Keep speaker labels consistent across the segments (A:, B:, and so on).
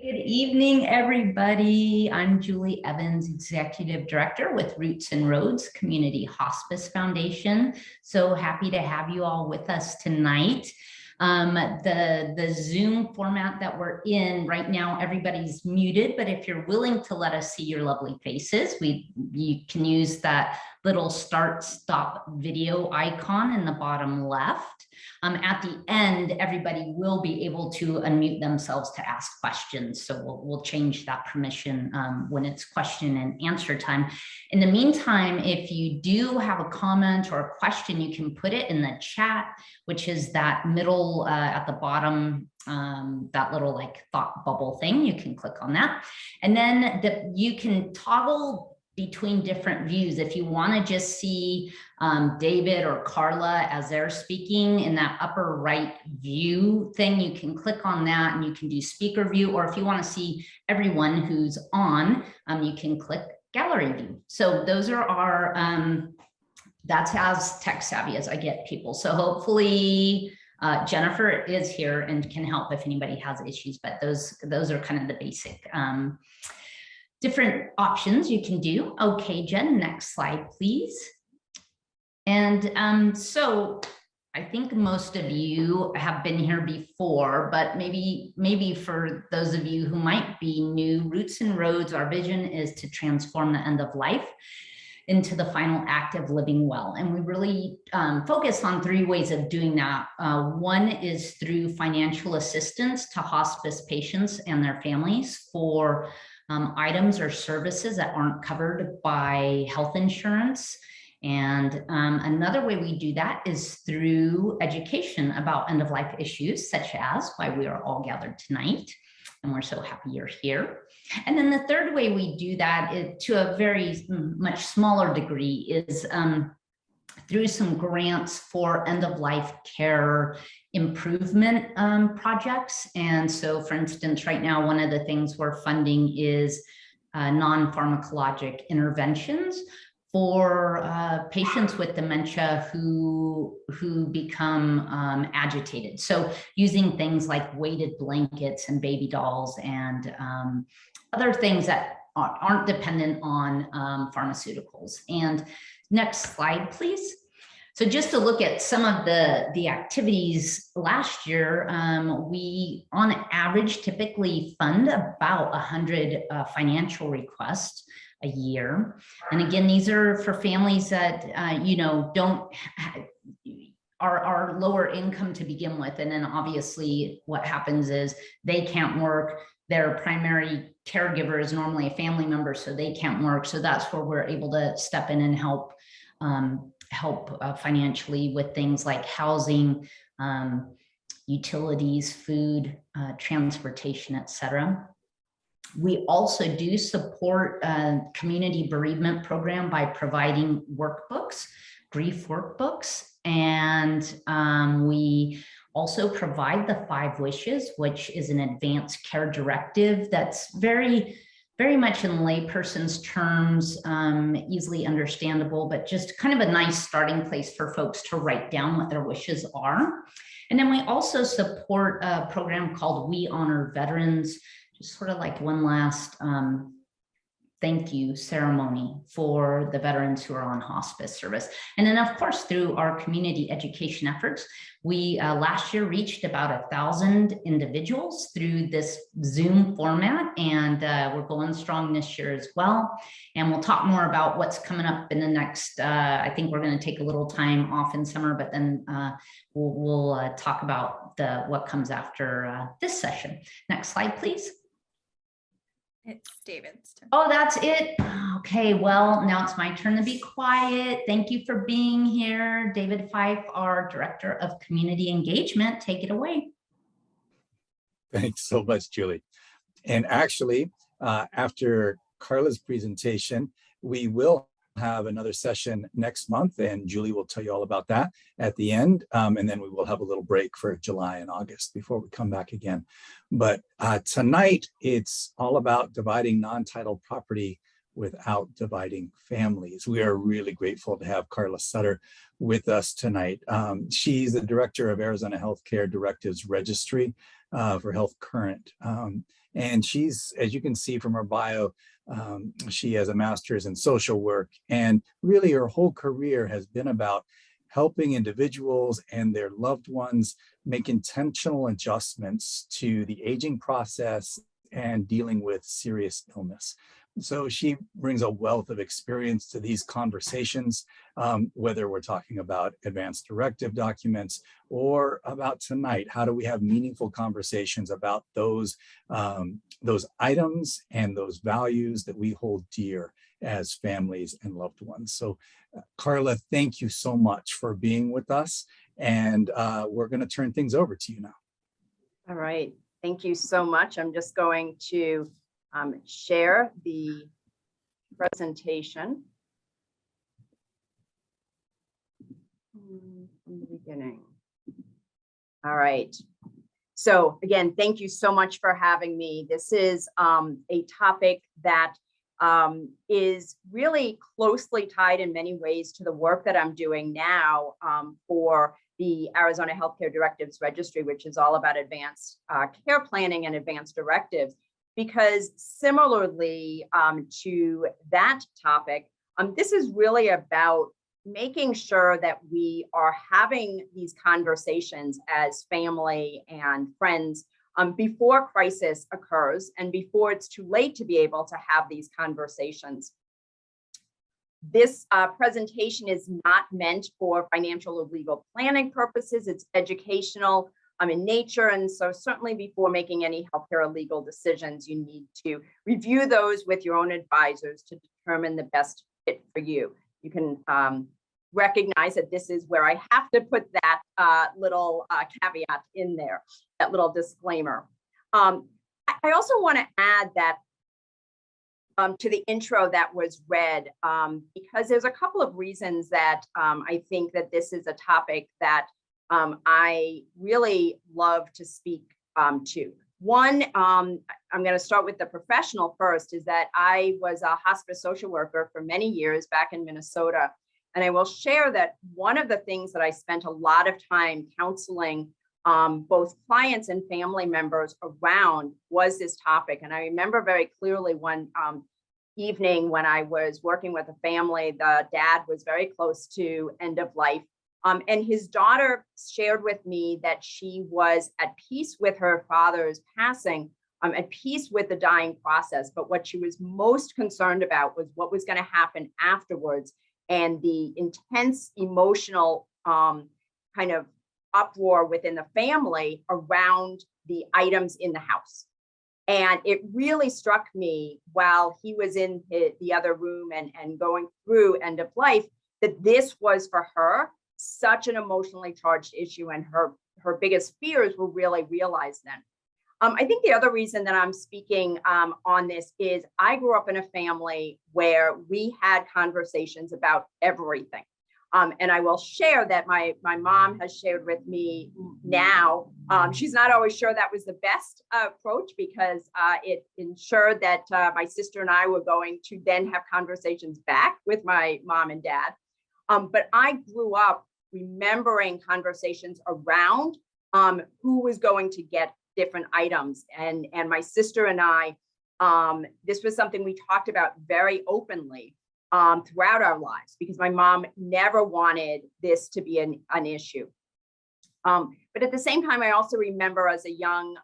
A: Good evening, everybody. I'm Julie Evans, Executive Director with Roots and Roads Community Hospice Foundation. So happy to have you all with us tonight. The Zoom format that we're in right now, everybody's muted, but if you're willing to let us see your lovely faces, you can use that little start-stop video icon in the bottom left. At the end, everybody will be able to unmute themselves to ask questions. So we'll change that permission when it's question and answer time. In the meantime, if you do have a comment or a question, you can put it in the chat, which is that middle at the bottom, that little like thought bubble thing. You can click on that. And then you can toggle between different views. If you want to just see David or Carla as they're speaking in that upper right view thing, you can click on that and you can do speaker view. Or if you want to see everyone who's on, you can click gallery view. So those are our, that's as tech savvy as I get people. So hopefully Jennifer is here and can help if anybody has issues, but those are kind of the basic different options you can do. Okay, Jen, next slide, please. And so I think most of you have been here before, but maybe for those of you who might be new, Roots and Roads, our vision is to transform the end of life into the final act of living well. And we really focus on 3 ways of doing that. One is through financial assistance to hospice patients and their families for items or services that aren't covered by health insurance. And another way we do that is through education about end-of-life issues, such as why we are all gathered tonight. And we're so happy you're here. And then the third way we do that is, to a very much smaller degree, is through some grants for end-of-life care improvement projects. And so, for instance, right now, one of the things we're funding is non-pharmacologic interventions for patients with dementia who become agitated. So using things like weighted blankets and baby dolls and other things that aren't dependent on pharmaceuticals. And next slide, please. So just to look at some of the activities last year, we on average typically fund about 100 financial requests a year. And again, these are for families that, are lower income to begin with. And then obviously what happens is they can't work. Their primary caregiver is normally a family member, so they can't work. So that's where we're able to step in and help financially with things like housing, utilities, food, transportation, etc. We also do support a community bereavement program by providing workbooks, grief workbooks, and we also provide the 5 wishes, which is an advanced care directive that's very much in layperson's terms, easily understandable, but just kind of a nice starting place for folks to write down what their wishes are. And then we also support a program called We Honor Veterans, just sort of like one last thank you ceremony for the veterans who are on hospice service. And then of course, through our community education efforts, we last year reached about 1,000 individuals through this Zoom format, and we're going strong this year as well. And we'll talk more about what's coming up in the next, I think we're going to take a little time off in summer, but then we'll talk about what comes after this session. Next slide, please.
B: It's David's turn.
A: Oh, that's it. Okay, well, now it's my turn to be quiet. Thank you for being here. David Fife, our Director of Community Engagement. Take it away.
C: Thanks so much, Julie. And actually, after Carla's presentation, we will have another session next month, and Julie will tell you all about that at the end. And then we will have a little break for July and August before we come back again. But tonight, it's all about dividing non-title property without dividing families. We are really grateful to have Carla Sutter with us tonight. She's the director of Arizona Healthcare Directives Registry for Health Current. And she's, as you can see from her bio, she has a master's in social work, and really her whole career has been about helping individuals and their loved ones make intentional adjustments to the aging process and dealing with serious illness. So she brings a wealth of experience to these conversations, whether we're talking about advanced directive documents or about tonight, how do we have meaningful conversations about those items and those values that we hold dear as families and loved ones. So Carla, thank you so much for being with us. And we're going to turn things over to you now.
D: All right. Thank you so much. I'm just going to share the presentation from the beginning. All right. So again, thank you so much for having me. This is a topic that is really closely tied in many ways to the work that I'm doing now for the Arizona Healthcare Directives Registry, which is all about advanced care planning and advanced directives. Because similarly to that topic, this is really about making sure that we are having these conversations as family and friends before crisis occurs and before it's too late to be able to have these conversations. This presentation is not meant for financial or legal planning purposes. It's educational in nature. And so certainly before making any healthcare or legal decisions, you need to review those with your own advisors to determine the best fit for you. You can recognize that this is where I have to put that little caveat in there, that little disclaimer. I also want to add that to the intro that was read, because there's a couple of reasons that I think that this is a topic that I really love to speak to. One, I'm going to start with the professional first, is that I was a hospice social worker for many years back in Minnesota. And I will share that one of the things that I spent a lot of time counseling both clients and family members around was this topic. And I remember very clearly one evening when I was working with a family, the dad was very close to end of life. And his daughter shared with me that she was at peace with her father's passing, at peace with the dying process. But what she was most concerned about was what was going to happen afterwards and the intense emotional kind of uproar within the family around the items in the house. And it really struck me while he was in the other room and going through end of life, that this was for her such an emotionally charged issue, and her biggest fears were really realized then. I think the other reason that I'm speaking on this is I grew up in a family where we had conversations about everything. And I will share that my mom has shared with me now. She's not always sure that was the best approach, because it ensured that my sister and I were going to then have conversations back with my mom and dad. But I grew up remembering conversations around who was going to get different items. And my sister and I, this was something we talked about very openly throughout our lives, because my mom never wanted this to be an issue. But at the same time, I also remember as a young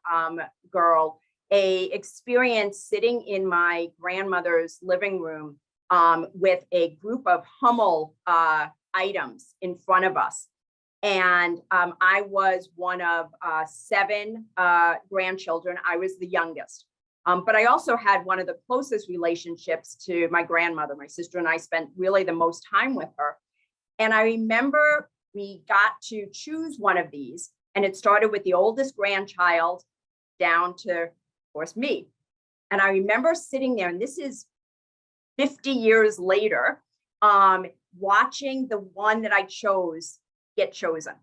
D: girl, a experience sitting in my grandmother's living room with a group of Hummel items in front of us. And I was one of 7 grandchildren. I was the youngest. But I also had one of the closest relationships to my grandmother. My sister and I spent really the most time with her. And I remember we got to choose one of these, and it started with the oldest grandchild down to, of course, me. And I remember sitting there, and this is 50 years later, watching the one that I chose get chosen.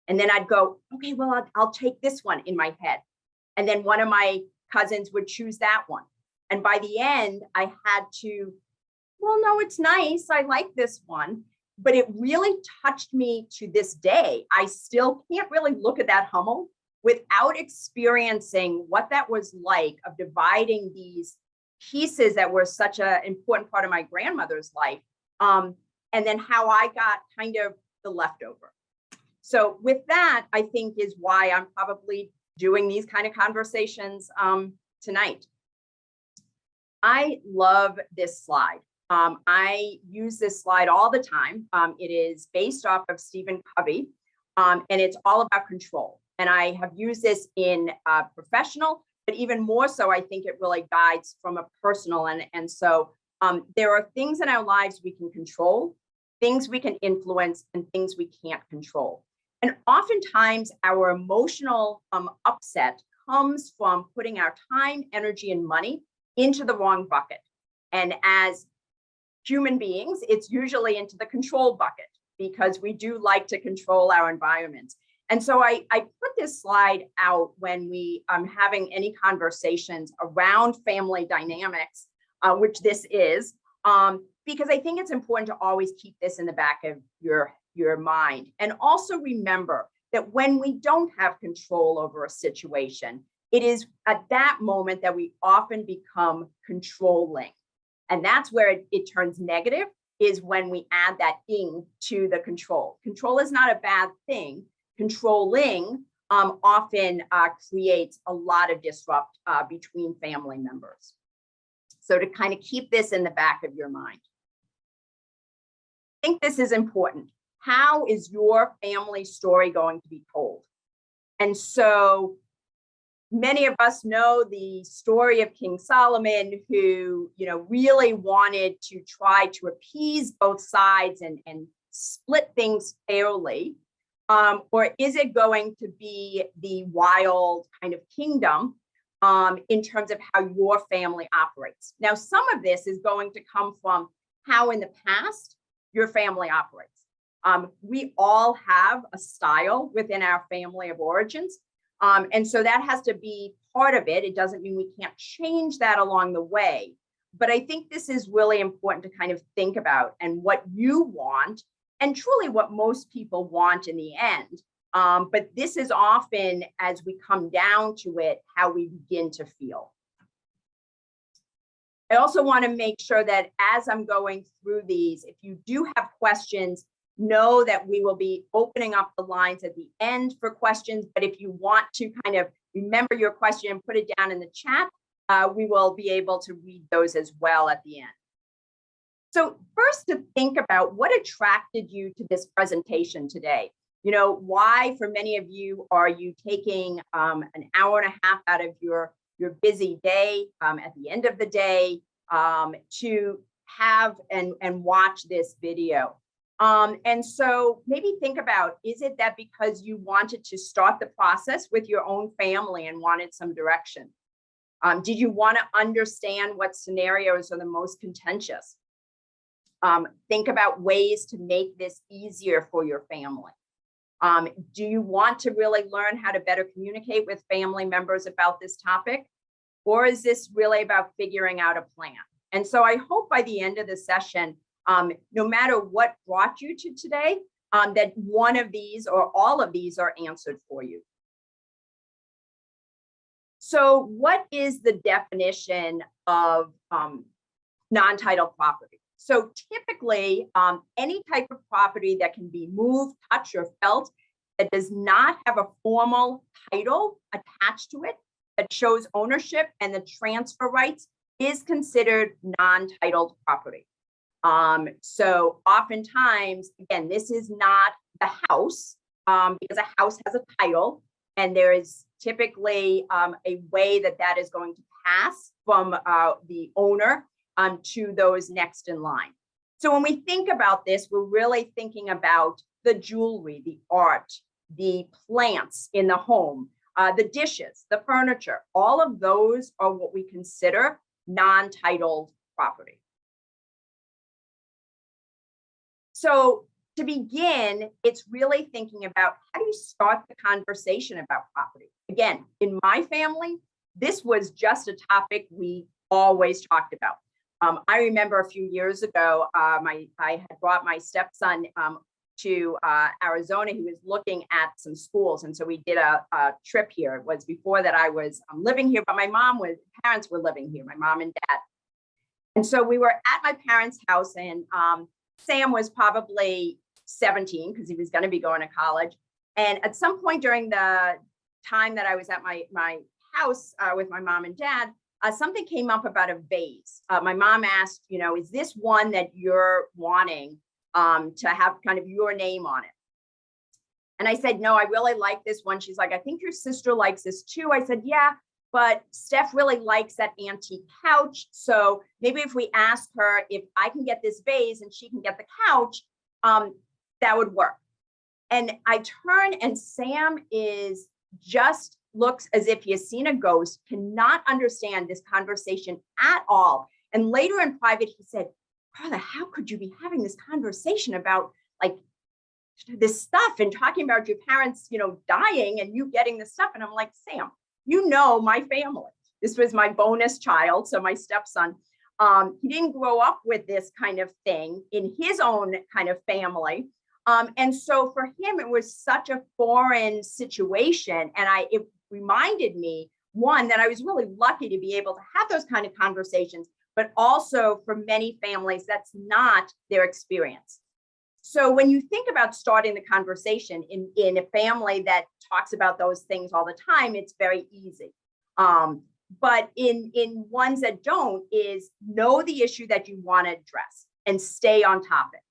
D: And then I'd go, okay, well, I'll take this one in my head. And then one of my cousins would choose that one. And by the end, I had to, well, no, it's nice. I like this one. But it really touched me to this day. I still can't really look at that Hummel without experiencing what that was like of dividing these pieces that were such an important part of my grandmother's life, and then how I got kind of the leftover. So with that, I think is why I'm probably doing these kind of conversations tonight. I love this slide. I use this slide all the time. It is based off of Stephen Covey, and it's all about control. And I have used this in professional, but even more so, I think it really guides from a personal. And so there are things in our lives we can control, things we can influence, and things we can't control. And oftentimes our emotional upset comes from putting our time, energy, and money into the wrong bucket. And as human beings, it's usually into the control bucket because we do like to control our environments. And so I put this slide out when we having any conversations around family dynamics, which this is, because I think it's important to always keep this in the back of your mind. And also remember that when we don't have control over a situation, it is at that moment that we often become controlling. And that's where it turns negative, is when we add that ing to the control. Control is not a bad thing. Controlling often creates a lot of disrupt between family members. So to kind of keep this in the back of your mind. I think this is important. How is your family story going to be told? And so many of us know the story of King Solomon, who, really wanted to try to appease both sides and split things fairly. Or is it going to be the wild kind of kingdom in terms of how your family operates? Now, some of this is going to come from how in the past your family operates. We all have a style within our family of origins. And so that has to be part of it. It doesn't mean we can't change that along the way. But I think this is really important to kind of think about, and what you want, and truly what most people want in the end. But this is often, as we come down to it, how we begin to feel. I also want to make sure that as I'm going through these, if you do have questions, know that we will be opening up the lines at the end for questions. But if you want to kind of remember your question and put it down in the chat, we will be able to read those as well at the end. So first, to think about what attracted you to this presentation today. Why, for many of you, are you taking an hour and a half out of your busy day at the end of the day to have and watch this video? And so maybe think about, is it that because you wanted to start the process with your own family and wanted some direction? Did you want to understand what scenarios are the most contentious? Think about ways to make this easier for your family. Do you want to really learn how to better communicate with family members about this topic? Or is this really about figuring out a plan? And so I hope by the end of the session, no matter what brought you to today, that one of these or all of these are answered for you. So what is the definition of non-title property? So typically, any type of property that can be moved, touched, or felt that does not have a formal title attached to it that shows ownership and the transfer rights is considered non-titled property. So oftentimes, again, this is not the house because a house has a title, and there is typically a way that is going to pass from the owner to those next in line. So when we think about this, we're really thinking about the jewelry, the art, the plants in the home, the dishes, the furniture. All of those are what we consider non-titled property. So to begin, it's really thinking about, how do you start the conversation about property? Again, in my family, this was just a topic we always talked about. I remember a few years ago, I had brought my stepson to Arizona, he was looking at some schools. And so we did a trip here. It was before that I was living here, but my parents were living here, my mom and dad. And so we were at my parents' house, and Sam was probably 17 because he was going to be going to college. And at some point during the time that I was at my house with my mom and dad, something came up about a vase. My mom asked, is this one that you're wanting to have kind of your name on it? And I said, no, I really like this one. She's like, I think your sister likes this too. I said, yeah, but Steph really likes that antique couch. So maybe if we ask her if I can get this vase and she can get the couch, that would work. And I turn, and Sam looks as if he has seen a ghost, cannot understand this conversation at all. And later in private, he said, Carla, how could you be having this conversation about like this stuff and talking about your parents, dying and you getting this stuff? And I'm like, Sam, my family. This was my bonus child. So my stepson, he didn't grow up with this kind of thing in his own kind of family. And so for him, it was such a foreign situation. And it reminded me, one, that I was really lucky to be able to have those kind of conversations, but also for many families, that's not their experience. So when you think about starting the conversation in a family that talks about those things all the time, it's very easy. But in ones that don't, is know the issue that you want to address and stay on topic.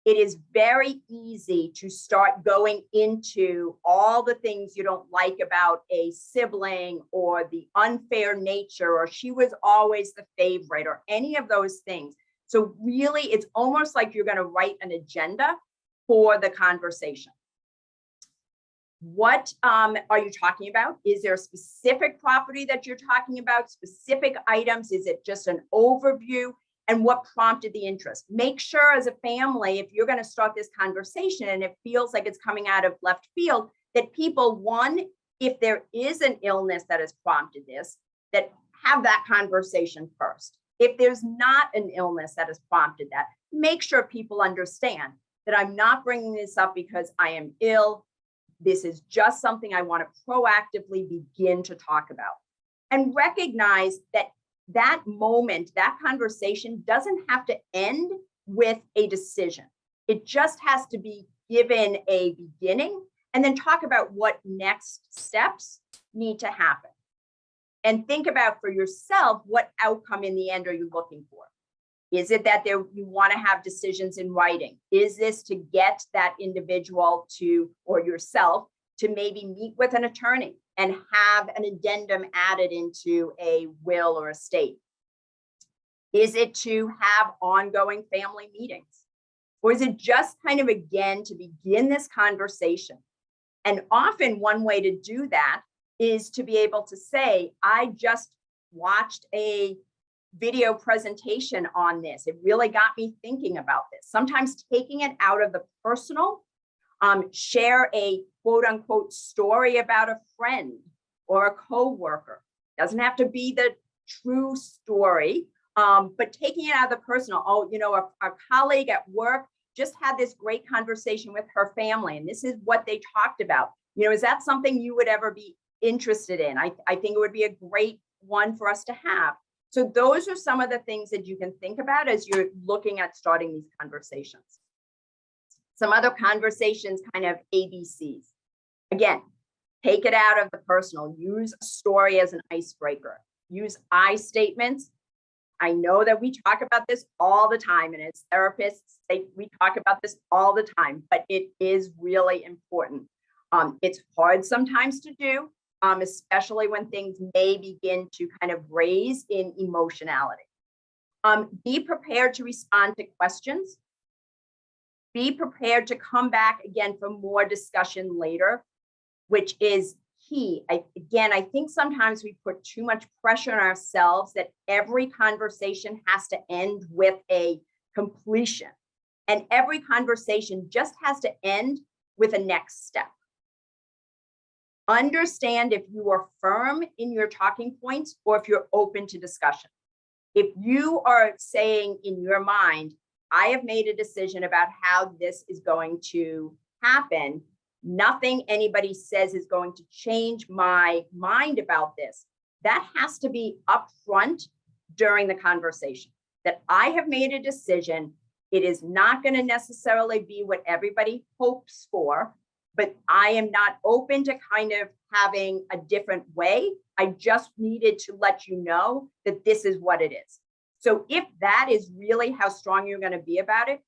D: It is very easy to start going into all the things you don't like about a sibling, or the unfair nature, or she was always the favorite, or any of those things. So really, it's almost like you're going to write an agenda for the conversation. What are you talking about? Is there a specific property that you're talking about? Specific items? Is it just an overview? And what prompted the interest? Make sure as a family, if you're going to start this conversation and it feels like it's coming out of left field, that people, one, if there is an illness that has prompted this, that have that conversation first. If there's not an illness that has prompted that, make sure people understand that I'm not bringing this up because I am ill. This is just something I want to proactively begin to talk about. And recognize that moment, that conversation doesn't have to end with a decision. It just has to be given a beginning, and then talk about what next steps need to happen. And think about for yourself, what outcome in the end are you looking for? Is it that you want to have decisions in writing? Is this to get that individual or yourself to maybe meet with an attorney and have an addendum added into a will or estate? Is it to have ongoing family meetings? Or is it just kind of, again, to begin this conversation? And often one way to do that is to be able to say, I just watched a video presentation on this. It really got me thinking about this. Sometimes taking it out of the personal, share a quote unquote story about a friend or a coworker. Doesn't have to be the true story, but taking it out of the personal. A colleague at work just had this great conversation with her family, and this is what they talked about. Is that something you would ever be interested in? I think it would be a great one for us to have. So those are some of the things that you can think about as you're looking at starting these conversations. Some other conversations, kind of ABCs. Again, take it out of the personal. Use a story as an icebreaker. Use I statements. I know that we talk about this all the time, and as therapists, we talk about this all the time, but it is really important. It's hard sometimes to do, especially when things may begin to kind of raise in emotionality. Be prepared to respond to questions. Be prepared to come back again for more discussion later, which is key. I think sometimes we put too much pressure on ourselves that every conversation has to end with a completion. And every conversation just has to end with a next step. Understand if you are firm in your talking points or if you're open to discussion. If you are saying in your mind, I have made a decision about how this is going to happen. Nothing anybody says is going to change my mind about this. That has to be upfront during the conversation, that I have made a decision. It is not going to necessarily be what everybody hopes for, but I am not open to kind of having a different way. I just needed to let you know that this is what it is. So if that is really how strong you're going to be about it,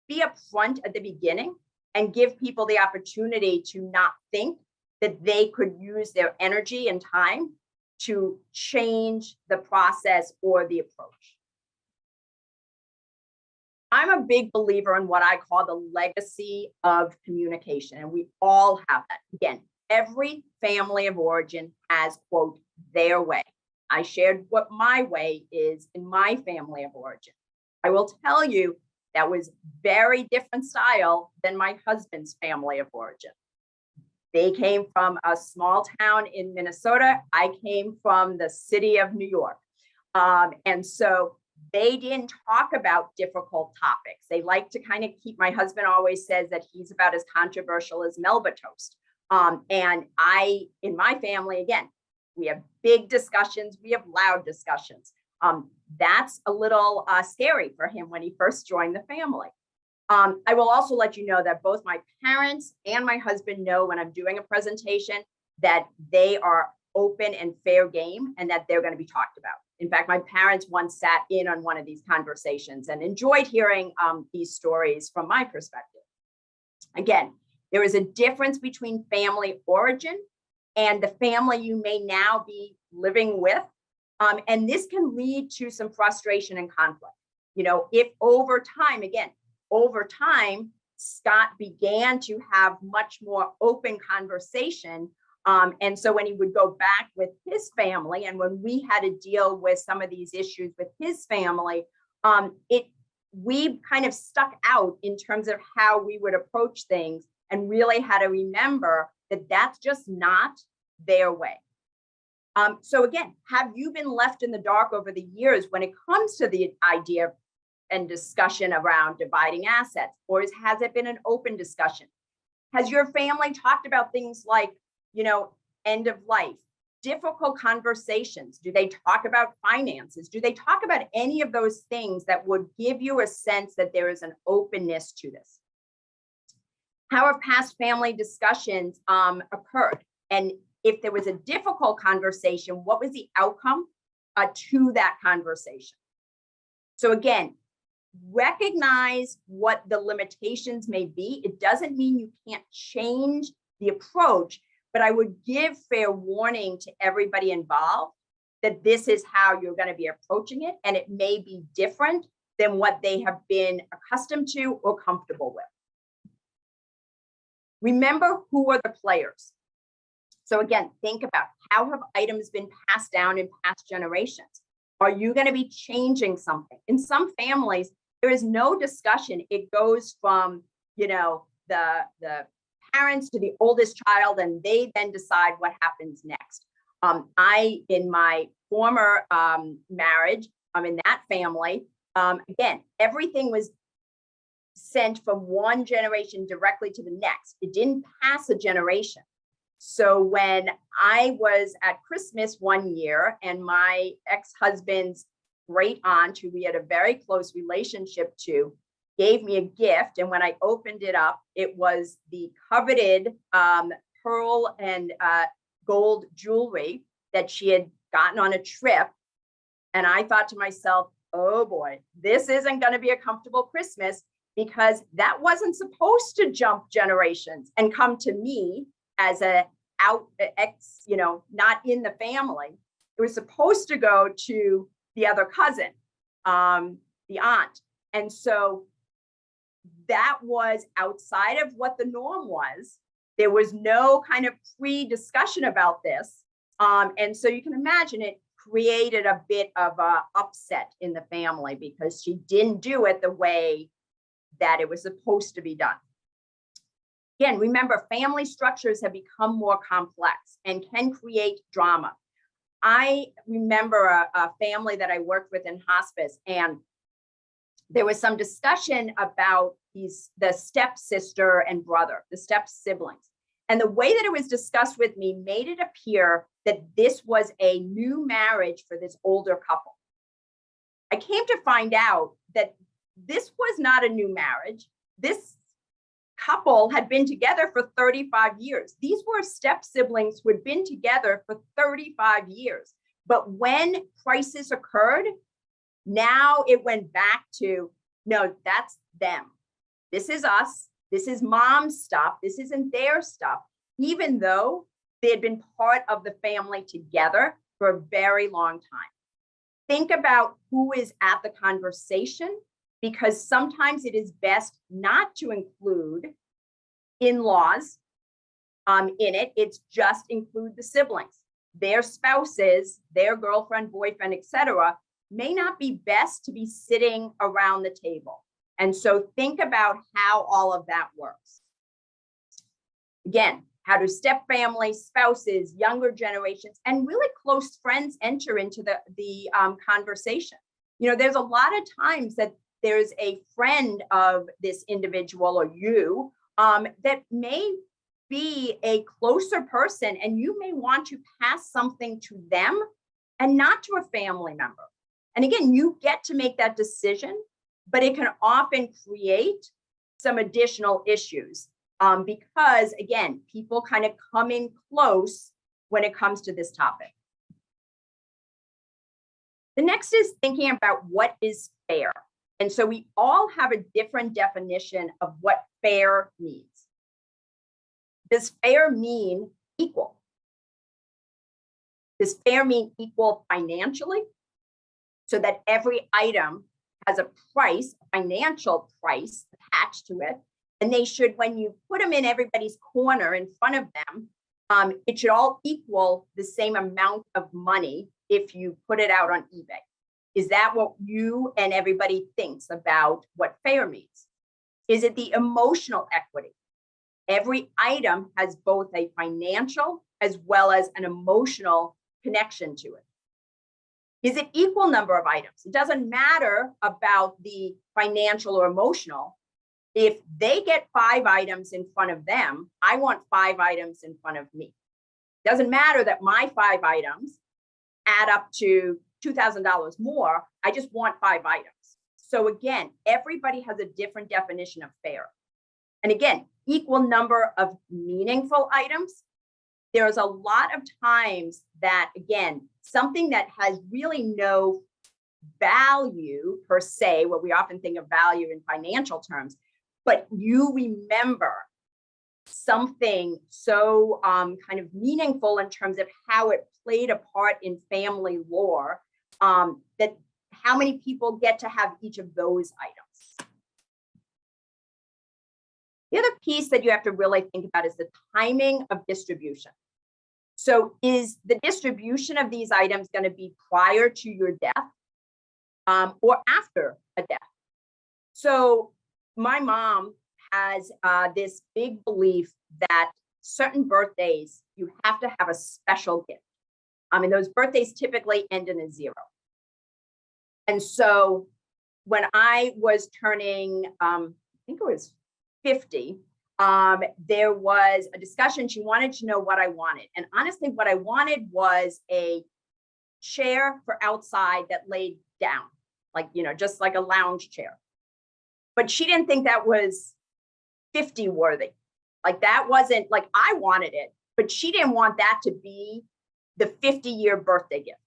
D: be upfront at the beginning and give people the opportunity to not think that they could use their energy and time to change the process or the approach. I'm a big believer in what I call the legacy of communication, and we all have that. Again, every family of origin has, quote, their way. I shared what my way is in my family of origin. I will tell you that was very different style than my husband's family of origin. They came from a small town in Minnesota. I came from the city of New York. And so they didn't talk about difficult topics. They like to kind of keep, my husband always says that he's about as controversial as Melba toast. And in my family, again, we have big discussions. We have loud discussions. That's a little scary for him when he first joined the family. I will also let you know that both my parents and my husband know when I'm doing a presentation that they are open and fair game and that they're going to be talked about. In fact, my parents once sat in on one of these conversations and enjoyed hearing these stories from my perspective. Again, there is a difference between family origin and the family you may now be living with. And this can lead to some frustration and conflict. You know, if over time, Scott began to have much more open conversation. And so when he would go back with his family, and when we had to deal with some of these issues with his family, we kind of stuck out in terms of how we would approach things and really had to remember that that's just not their way. So again, have you been left in the dark over the years when it comes to the idea and discussion around dividing assets, or has it been an open discussion? Has your family talked about things like, you know, end of life, difficult conversations? Do they talk about finances? Do they talk about any of those things that would give you a sense that there is an openness to this? How have past family discussions occurred? And if there was a difficult conversation, what was the outcome to that conversation? So again, recognize what the limitations may be. It doesn't mean you can't change the approach, but I would give fair warning to everybody involved that this is how you're going to be approaching it, and it may be different than what they have been accustomed to or comfortable with. Remember, who are the players? So again, think about how have items been passed down in past generations? Are you going to be changing something? In some families, there is no discussion. It goes from, you know, the parents to the oldest child, and they then decide what happens next. In my former marriage, in that family, again, everything was sent from one generation directly to the next. It didn't pass a generation. So when I was at Christmas one year and my ex-husband's great aunt, who we had a very close relationship to, gave me a gift. And when I opened it up, it was the coveted pearl and gold jewelry that she had gotten on a trip. And I thought to myself, oh boy, this isn't going to be a comfortable Christmas, because that wasn't supposed to jump generations and come to me as not in the family. It was supposed to go to the other cousin, the aunt. And so that was outside of what the norm was. There was no kind of pre-discussion about this. And so you can imagine it created a bit of a upset in the family because she didn't do it the way that it was supposed to be done. Again, remember, family structures have become more complex and can create drama. I remember a family that I worked with in hospice, and there was some discussion about the stepsister and brother, the step siblings. And the way that it was discussed with me made it appear that this was a new marriage for this older couple. I came to find out that this was not a new marriage. This couple had been together for 35 years. These were step siblings who had been together for 35 years. But when crisis occurred, now it went back to, no, that's them. This is us. This is mom's stuff. This isn't their stuff, even though they had been part of the family together for a very long time. Think about who is at the conversation, because sometimes it is best not to include in-laws in it. It's just include the siblings. Their spouses, their girlfriend, boyfriend, etc., may not be best to be sitting around the table. And so think about how all of that works. Again, how do step families, spouses, younger generations, and really close friends enter into the conversation? You know, there's a lot of times that there's a friend of this individual or you that may be a closer person, and you may want to pass something to them and not to a family member. And again, you get to make that decision, but it can often create some additional issues because, again, people kind of come in close when it comes to this topic. The next is thinking about what is fair. And so we all have a different definition of what fair means. Does fair mean equal? Does fair mean equal financially? So that every item has a price, a financial price attached to it. And they should, when you put them in everybody's corner in front of them, it should all equal the same amount of money if you put it out on eBay. Is that what you and everybody thinks about what fair means? Is it the emotional equity? Every item has both a financial as well as an emotional connection to it. Is it equal number of items? It doesn't matter about the financial or emotional. If they get 5 items in front of them, I want 5 items in front of me. It doesn't matter that my 5 items add up to $2,000 more. I just want 5 items. So again, everybody has a different definition of fair. And again, equal number of meaningful items. There's a lot of times that, again, something that has really no value per se, what we often think of value in financial terms, but you remember something so kind of meaningful in terms of how it played a part in family lore, that how many people get to have each of those items. The other piece that you have to really think about is the timing of distribution. So is the distribution of these items going to be prior to your death or after a death? So my mom has this big belief that certain birthdays, you have to have a special gift. And those birthdays typically end in a 0. And so when I was turning, I think it was 50, there was a discussion. She wanted to know what I wanted. And honestly, what I wanted was a chair for outside that laid down, like, you know, just like a lounge chair. But she didn't think that was 50 worthy. Like that wasn't like I wanted it, but she didn't want that to be the 50-year birthday gift.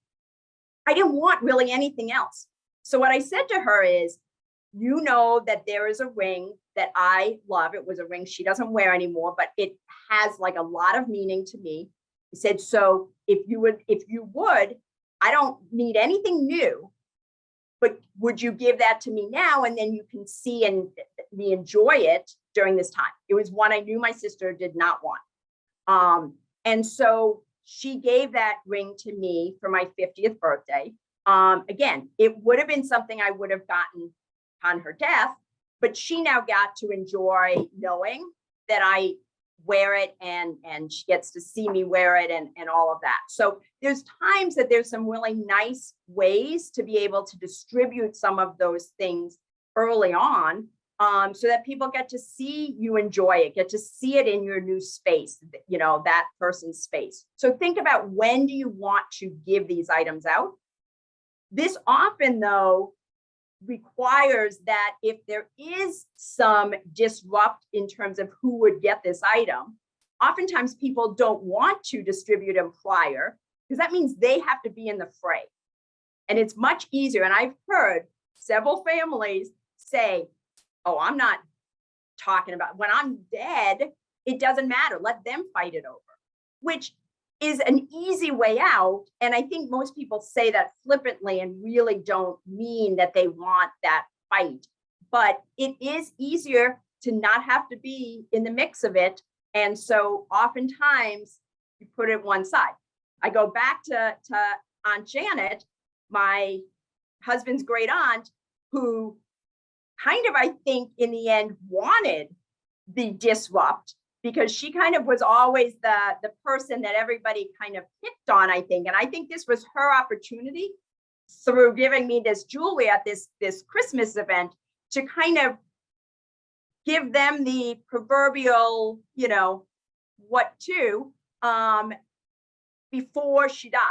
D: I didn't want really anything else. So what I said to her is, you know that there is a ring that I love. It was a ring she doesn't wear anymore, but it has like a lot of meaning to me. I said, so if you would, I don't need anything new, but would you give that to me now? And then you can see and me enjoy it during this time. It was one I knew my sister did not want. And so she gave that ring to me for my 50th birthday. Again, it would have been something I would have gotten on her death, but she now got to enjoy knowing that I wear it and she gets to see me wear it and all of that. So there's times that there's some really nice ways to be able to distribute some of those things early on, so that people get to see you enjoy it, get to see it in your new space, you know, that person's space. So think about, when do you want to give these items out? This often, though, requires that if there is some disrupt in terms of who would get this item, oftentimes people don't want to distribute them prior, because that means they have to be in the fray. And it's much easier. And I've heard several families say, oh, I'm not talking about, when I'm dead, it doesn't matter. Let them fight it over, which is an easy way out. And I think most people say that flippantly and really don't mean that they want that fight. But it is easier to not have to be in the mix of it. And so oftentimes you put it one side. I go back to Aunt Janet, my husband's great aunt, who kind of, I think, in the end wanted the disrupt, because she kind of was always the person that everybody kind of picked on, I think. And I think this was her opportunity, through giving me this jewelry at this Christmas event, to kind of give them the proverbial, you know, what to, before she died.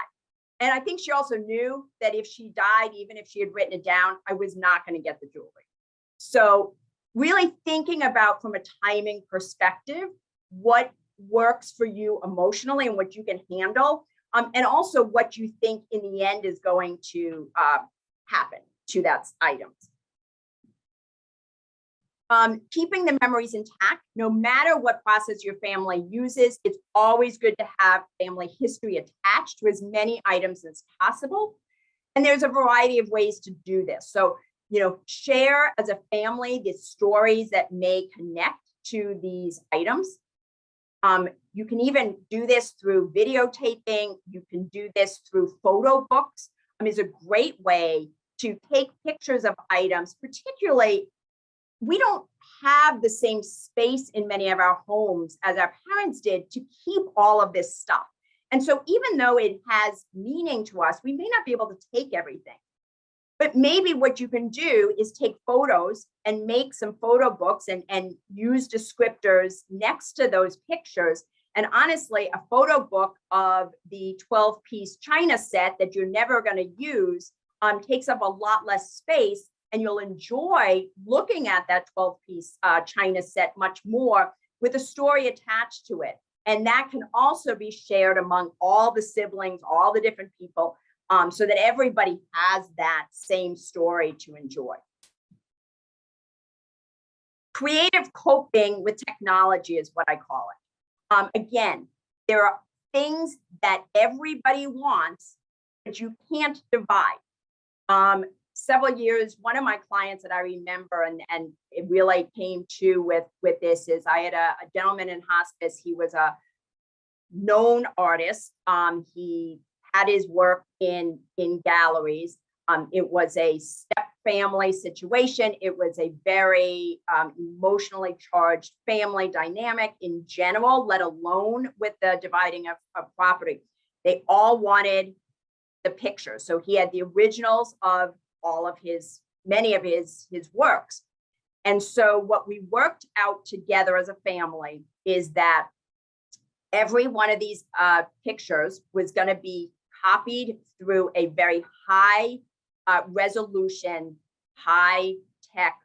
D: And I think she also knew that if she died, even if she had written it down, I was not going to get the jewelry. So really thinking about, from a timing perspective, what works for you emotionally and what you can handle, and also what you think in the end is going to happen to that items. Keeping the memories intact, no matter what process your family uses, it's always good to have family history attached to as many items as possible. And there's a variety of ways to do this. So, you know, share as a family the stories that may connect to these items. You can even do this through videotaping. You can do this through photo books. It's a great way to take pictures of items, particularly, we don't have the same space in many of our homes as our parents did to keep all of this stuff. And so even though it has meaning to us, we may not be able to take everything. But maybe what you can do is take photos and make some photo books and use descriptors next to those pictures. And honestly, a photo book of the 12-piece china set that you're never going to use takes up a lot less space, and you'll enjoy looking at that 12-piece china set much more, with a story attached to it. And that can also be shared among all the siblings, all the different people, so that everybody has that same story to enjoy. Creative coping with technology is what I call it. Again, there are things that everybody wants, but you can't divide. Several years, one of my clients that I remember, and it really came to with this, is I had a gentleman in hospice. He was a known artist. He had his work in galleries. It was a step family situation. It was a very emotionally charged family dynamic in general, let alone with the dividing of property. They all wanted the pictures. So he had the originals of all of many of his works. And so what we worked out together as a family is that every one of these pictures was going to be copied through a very high resolution, high tech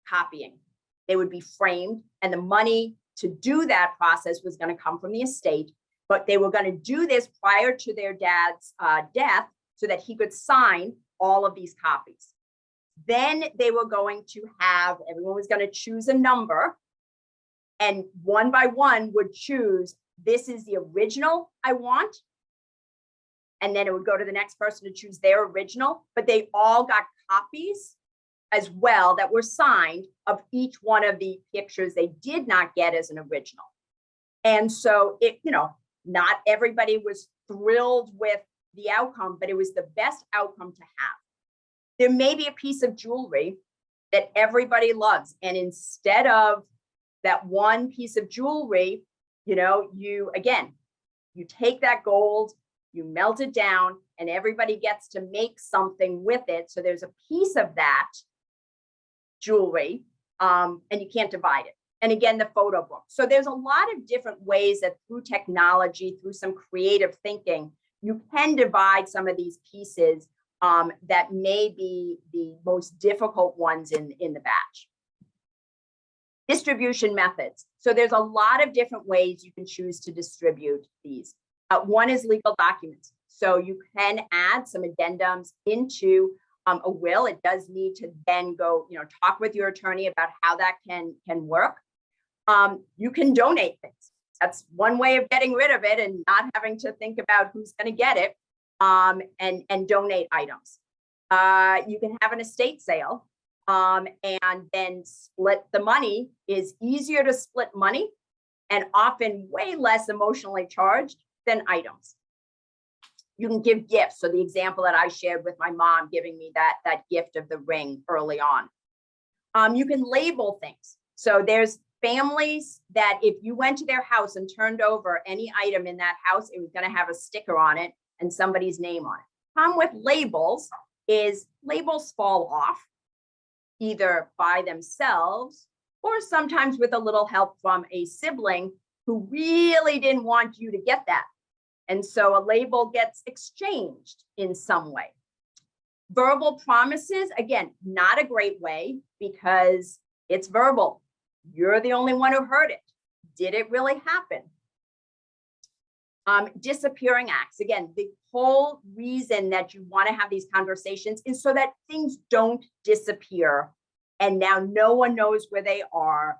D: copying. They would be framed, and the money to do that process was going to come from the estate, but they were going to do this prior to their dad's death so that he could sign all of these copies. Then they were going to have, everyone was going to choose a number, and one by one would choose, this is the original I want. And then it would go to the next person to choose their original, but they all got copies as well that were signed of each one of the pictures they did not get as an original. And so it, you know, not everybody was thrilled with the outcome, but it was the best outcome to have. There may be a piece of jewelry that everybody loves, and instead of that one piece of jewelry, you know, you take that gold, you melt it down, and everybody gets to make something with it. So there's a piece of that jewelry, and you can't divide it. And again, the photo book. So there's a lot of different ways that through technology, through some creative thinking, you can divide some of these pieces that may be the most difficult ones in the batch. Distribution methods. So there's a lot of different ways you can choose to distribute these. One is legal documents. So you can add some addendums into a will. It does need to then go, talk with your attorney about how that can work. You can donate things. That's one way of getting rid of it and not having to think about who's going to get it, and donate items. You can have an estate sale, and then split the money. Is easier to split money and often way less emotionally charged than items. You can give gifts. So the example that I shared with my mom giving me that gift of the ring early on. You can label things. So there's families that if you went to their house and turned over any item in that house, it was going to have a sticker on it and somebody's name on it. Problem with labels is labels fall off either by themselves or sometimes with a little help from a sibling who really didn't want you to get that. And so a label gets exchanged in some way. Verbal promises, again, not a great way because it's verbal. You're the only one who heard it. Did it really happen? Disappearing acts. Again, the whole reason that you want to have these conversations is so that things don't disappear and now no one knows where they are,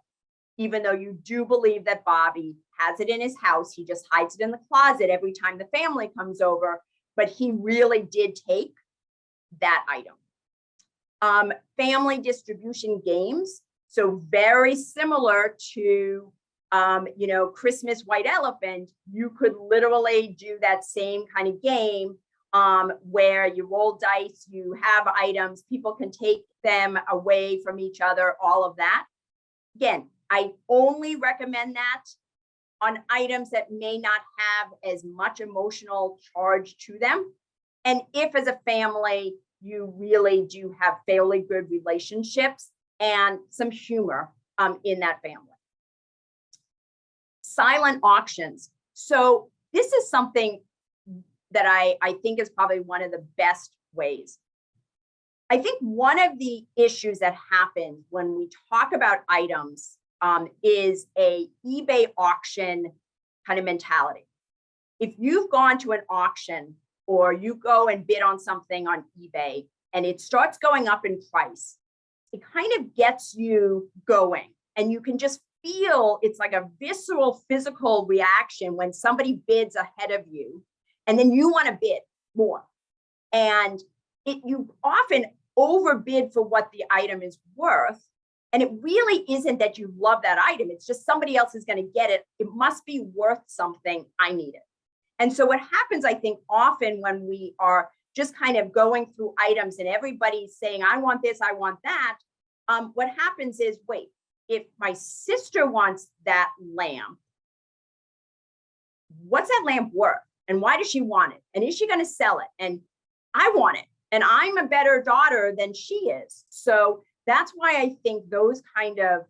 D: even though you do believe that Bobby has it in his house. He just hides it in the closet every time the family comes over, but he really did take that item. Family distribution games. So very similar to, Christmas White Elephant, you could literally do that same kind of game where you roll dice, you have items, people can take them away from each other, all of that. Again, I only recommend that on items that may not have as much emotional charge to them. And if as a family, you really do have fairly good relationships and some humor in that family. Silent auctions. So this is something that I think is probably one of the best ways. I think one of the issues that happens when we talk about items is a eBay auction kind of mentality. If you've gone to an auction or you go and bid on something on eBay and it starts going up in price, it kind of gets you going and you can just feel it's like a visceral physical reaction when somebody bids ahead of you and then you want to bid more. And you often overbid for what the item is worth. And it really isn't that you love that item. It's just somebody else is going to get it. It must be worth something. I need it. And so what happens, I think, often when we are just kind of going through items and everybody's saying, I want this, I want that. What happens is, wait, if my sister wants that lamp, what's that lamp worth? And why does she want it? And is she going to sell it? And I want it. And I'm a better daughter than she is. So that's why I think those kind of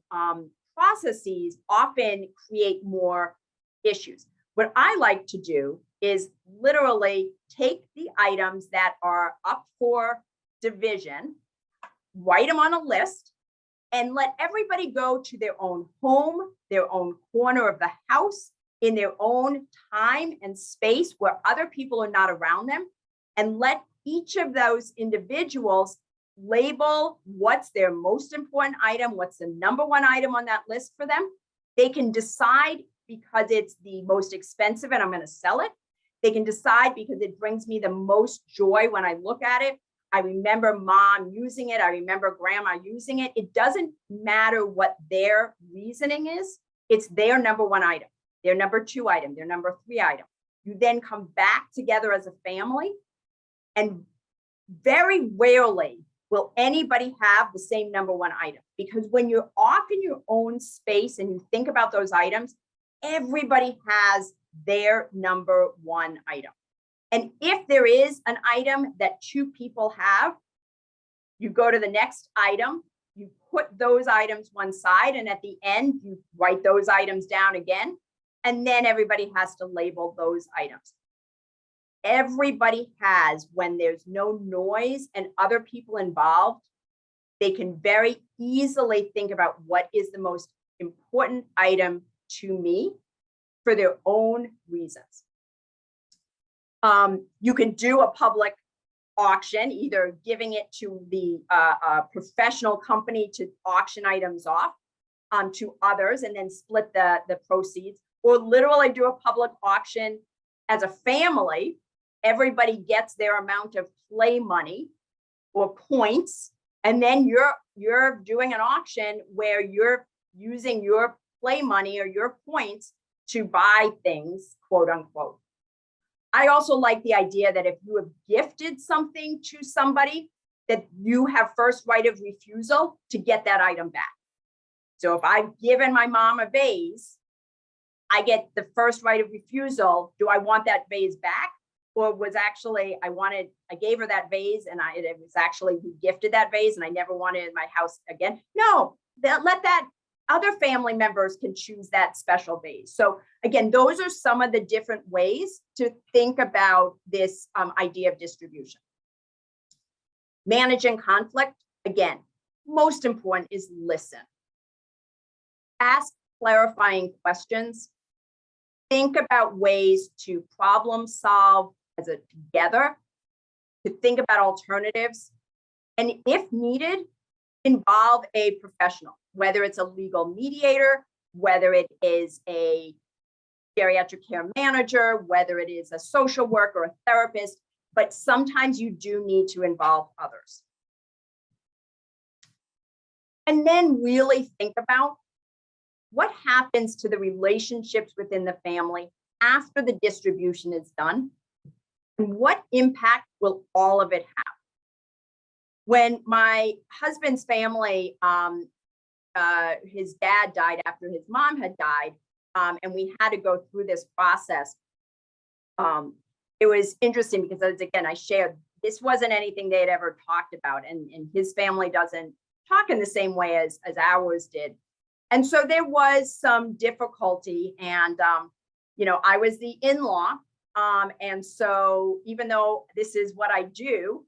D: processes often create more issues. What I like to do is literally take the items that are up for division, write them on a list, and let everybody go to their own home, their own corner of the house, in their own time and space where other people are not around them, and let each of those individuals label what's their most important item, what's the number one item on that list for them. They can decide because it's the most expensive and I'm going to sell it. They can decide because it brings me the most joy when I look at it. I remember mom using it. I remember grandma using it. It doesn't matter what their reasoning is. It's their number one item, their number two item, their number three item. You then come back together as a family, and very rarely will anybody have the same number one item, because when you're off in your own space and you think about those items, everybody has their number one item. And if there is an item that two people have, you go to the next item, you put those items one side, and at the end, you write those items down again, and then everybody has to label those items. Everybody has, when there's no noise and other people involved, they can very easily think about what is the most important item to me for their own reasons. You can do a public auction, either giving it to the professional company to auction items off to others and then split the proceeds, or literally do a public auction as a family. Everybody gets their amount of play money or points, and then you're doing an auction where you're using your play money or your points to buy things, quote unquote. I also like the idea that if you have gifted something to somebody, that you have first right of refusal to get that item back. So if I've given my mom a vase, I get the first right of refusal. Do I want that vase back? Or was actually, I gave her that vase and it was actually, we gifted that vase and I never wanted it in my house again. No, let that other family members can choose that special vase. So again, those are some of the different ways to think about this idea of distribution. Managing conflict, again, most important is listen. Ask clarifying questions. Think about ways to problem solve as a together, to think about alternatives, and if needed, involve a professional, whether it's a legal mediator, whether it is a geriatric care manager, whether it is a social worker or a therapist, but sometimes you do need to involve others. And then really think about what happens to the relationships within the family after the distribution is done, and what impact will all of it have? When my husband's family, his dad died after his mom had died, and we had to go through this process. It was interesting because, as again, I shared, this wasn't anything they had ever talked about, and his family doesn't talk in the same way as ours did. And so there was some difficulty, and I was the in-law, and so even though this is what I do,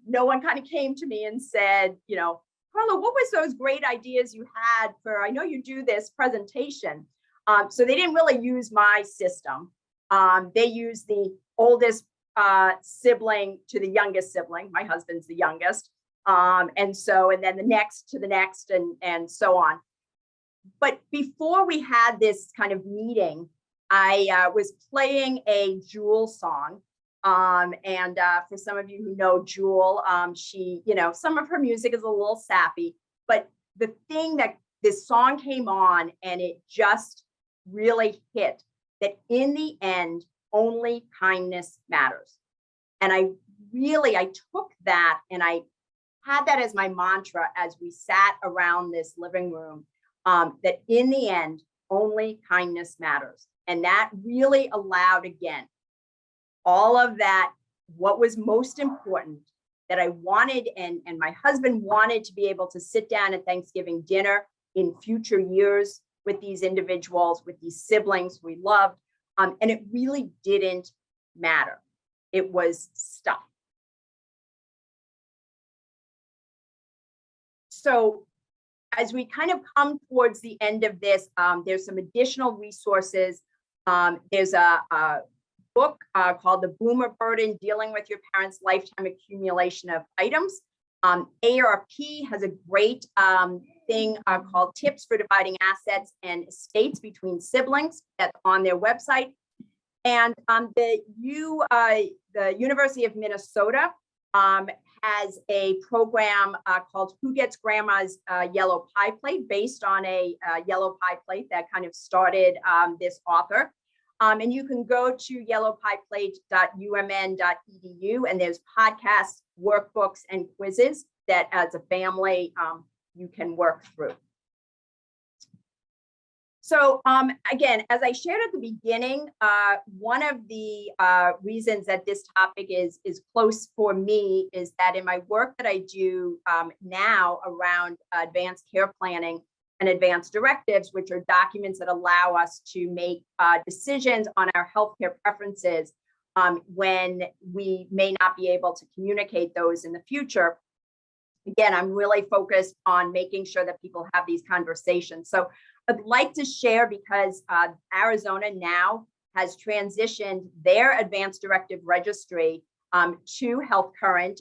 D: no one kind of came to me and said, Carla, what was those great ideas you had for, I know you do this presentation. So they didn't really use my system. They used the oldest sibling to the youngest sibling. My husband's the youngest. And then the next to the next and so on. But before we had this kind of meeting, I was playing a Jewel song. And for some of you who know Jewel, she, some of her music is a little sappy, but the thing that this song came on and it just really hit that in the end, only kindness matters. And I took that and I had that as my mantra as we sat around this living room, that in the end, only kindness matters. And that really allowed, again, all of that, what was most important that I wanted, and my husband wanted to be able to sit down at Thanksgiving dinner in future years with these individuals, with these siblings we loved. And it really didn't matter. It was stuff. So as we kind of come towards the end of this, there's some additional resources. There's a book called The Boomer Burden, Dealing with Your Parents' Lifetime Accumulation of Items. ARP has a great thing called Tips for Dividing Assets and Estates Between Siblings that's on their website. And the University of Minnesota has a program called Who Gets Grandma's Yellow Pie Plate, based on a yellow pie plate that kind of started this author. And you can go to yellowpieplate.umn.edu, and there's podcasts, workbooks, and quizzes that as a family you can work through. So again, as I shared at the beginning, one of the reasons that this topic is close for me is that in my work that I do now around advanced care planning and advanced directives, which are documents that allow us to make decisions on our healthcare preferences when we may not be able to communicate those in the future. Again, I'm really focused on making sure that people have these conversations. So I'd like to share, because Arizona now has transitioned their advanced directive registry to Health Current,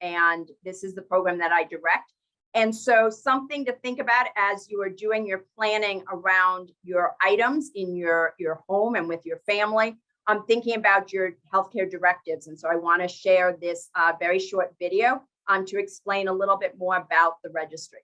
D: and this is the program that I direct. And so something to think about as you are doing your planning around your items in your home and with your family. I'm thinking about your healthcare directives. And so I want to share this very short video to explain a little bit more about the registry.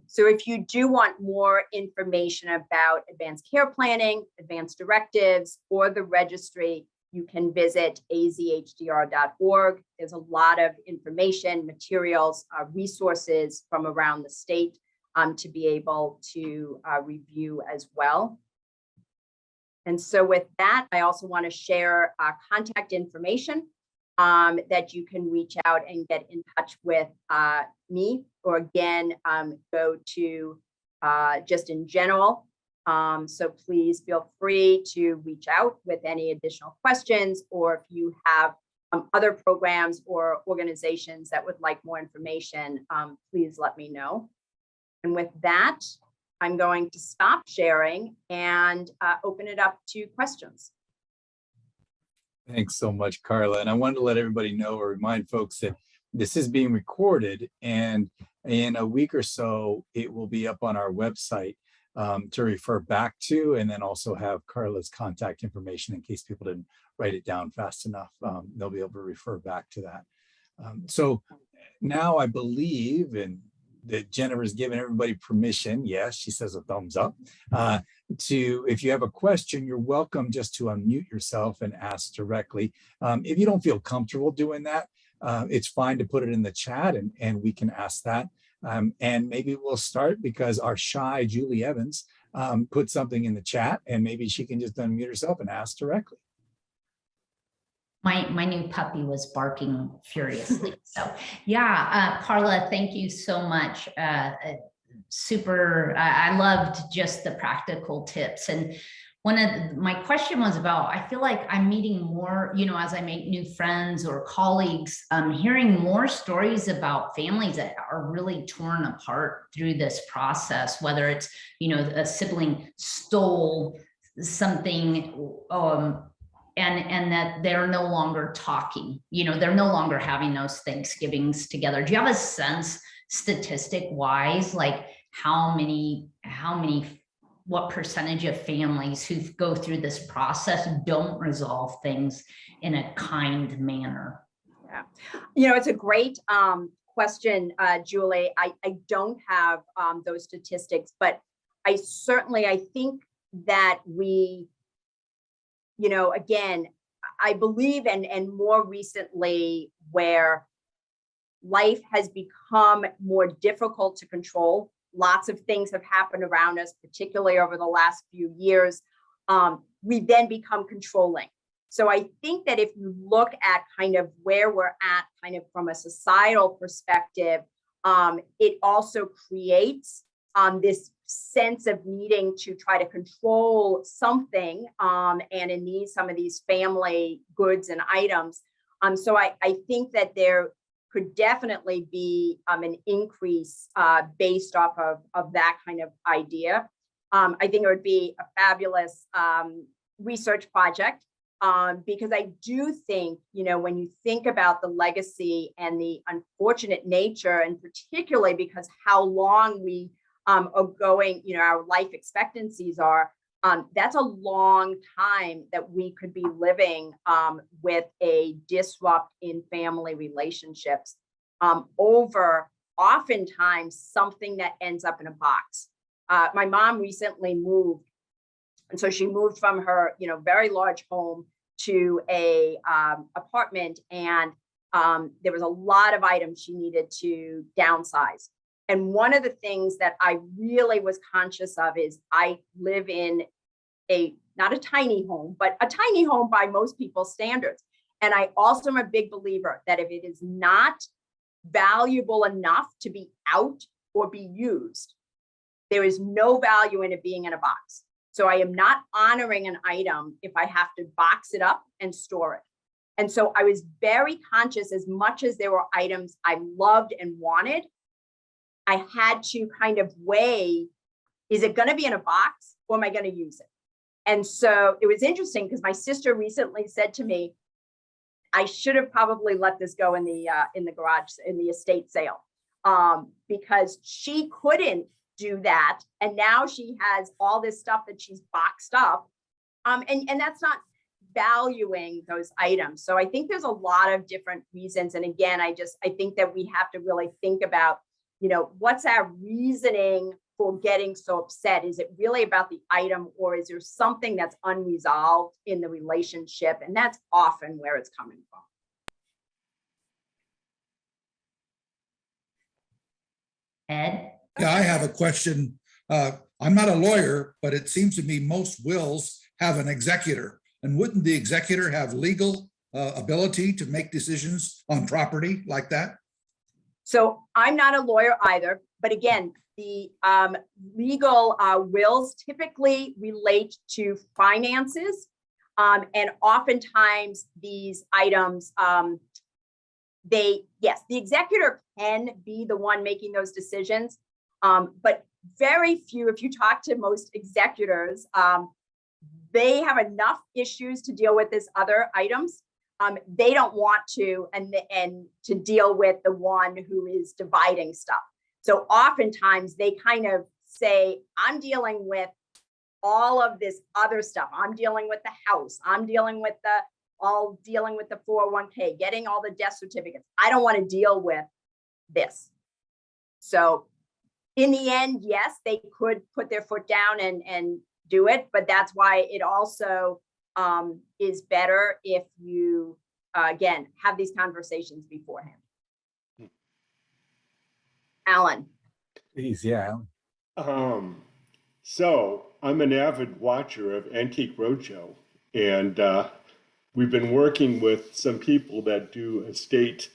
D: So if you do want more information about advanced care planning, advanced directives, or the registry, you can visit AzHDR.org. There's a lot of information, materials, resources from around the state to be able to review as well. And so with that, I also want to share contact information that you can reach out and get in touch with me, or again, go to just in general. So please feel free to reach out with any additional questions, or if you have other programs or organizations that would like more information, please let me know. And with that, I'm going to stop sharing and open it up to questions.
C: Thanks so much, Carla. And I wanted to let everybody know or remind folks that this is being recorded, and in a week or so, it will be up on our website to refer back to, and then also have Carla's contact information in case people didn't write it down fast enough. They'll be able to refer back to that. So now I believe that Jennifer's given everybody permission. Yes, she says a thumbs up. If you have a question, you're welcome just to unmute yourself and ask directly. If you don't feel comfortable doing that, it's fine to put it in the chat and we can ask that. And maybe we'll start because our shy Julie Evans put something in the chat, and maybe she can just unmute herself and ask directly.
A: My new puppy was barking furiously. So yeah, Carla, thank you so much. Super, I loved just the practical tips. And my question was about, I feel like I'm meeting more, as I make new friends or colleagues, hearing more stories about families that are really torn apart through this process, whether it's, a sibling stole something, and that they're no longer talking, they're no longer having those Thanksgivings together. Do you have a sense, statistic wise, like what percentage of families who go through this process don't resolve things in a kind manner?
D: Yeah, it's a great question, Julie. I don't have those statistics, but I think that we, again, I believe, and more recently, where life has become more difficult to control, lots of things have happened around us, particularly over the last few years, we then become controlling. So I think that if you look at kind of where we're at, kind of from a societal perspective, it also creates this sense of needing to try to control something, and in some of these family goods and items. So I think that there could definitely be an increase based off of that kind of idea. I think it would be a fabulous research project, because I do think, when you think about the legacy and the unfortunate nature, and particularly because how long we are going, our life expectancies are, that's a long time that we could be living with a disrupt in family relationships over oftentimes something that ends up in a box. My mom recently moved, and so she moved from her, very large home to a apartment, and there was a lot of items she needed to downsize. And one of the things that I really was conscious of is I live in not a tiny home, but a tiny home by most people's standards. And I also am a big believer that if it is not valuable enough to be out or be used, there is no value in it being in a box. So I am not honoring an item if I have to box it up and store it. And so I was very conscious, as much as there were items I loved and wanted, I had to kind of weigh, is it going to be in a box or am I going to use it? And so it was interesting because my sister recently said to me, I should have probably let this go in the garage, in the estate sale, because she couldn't do that. And now she has all this stuff that she's boxed up. And that's not valuing those items. So I think there's a lot of different reasons. And again, I think that we have to really think about, what's our reasoning for getting so upset? Is it really about the item, or is there something that's unresolved in the relationship? And that's often where it's coming from.
A: Ed?
E: Yeah, I have a question. I'm not a lawyer, but it seems to me most wills have an executor. And wouldn't the executor have legal ability to make decisions on property like that?
D: So I'm not a lawyer either, but again, the legal wills typically relate to finances. And oftentimes these items, the executor can be the one making those decisions, but very few, if you talk to most executors, they have enough issues to deal with these other items. They don't want to, and to deal with the one who is dividing stuff. So oftentimes they kind of say, I'm dealing with all of this other stuff. I'm dealing with the house. I'm dealing with the 401k, getting all the death certificates. I don't want to deal with this. So in the end, yes, they could put their foot down and do it, but that's why it also is better if you, again, have these conversations beforehand. Alan.
C: Please, yeah.
F: So I'm an avid watcher of Antique Roadshow, and we've been working with some people that do estate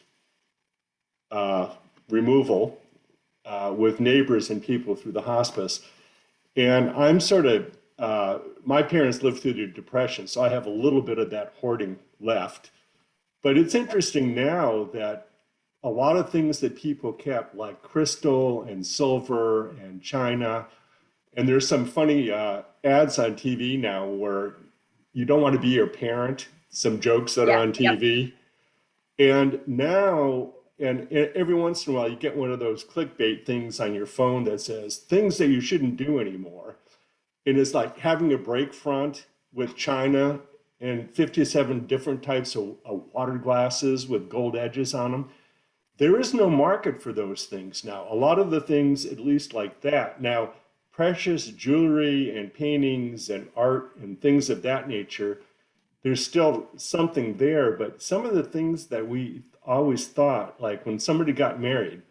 F: removal with neighbors and people through the hospice. And I'm sort of, my parents lived through the Depression, so I have a little bit of that hoarding left. But it's interesting now that a lot of things that people kept, like crystal and silver and china, and there's some funny ads on TV now where you don't want to be your parent, some jokes that are on TV. And now, and every once in a while, you get one of those clickbait things on your phone that says things that you shouldn't do anymore. And it's like having a break front with china and 57 different types of water glasses with gold edges on them. There is no market for those things now. A lot of the things, at least like that. Now, precious jewelry and paintings and art and things of that nature, there's still something there, but some of the things that we always thought, like when somebody got married,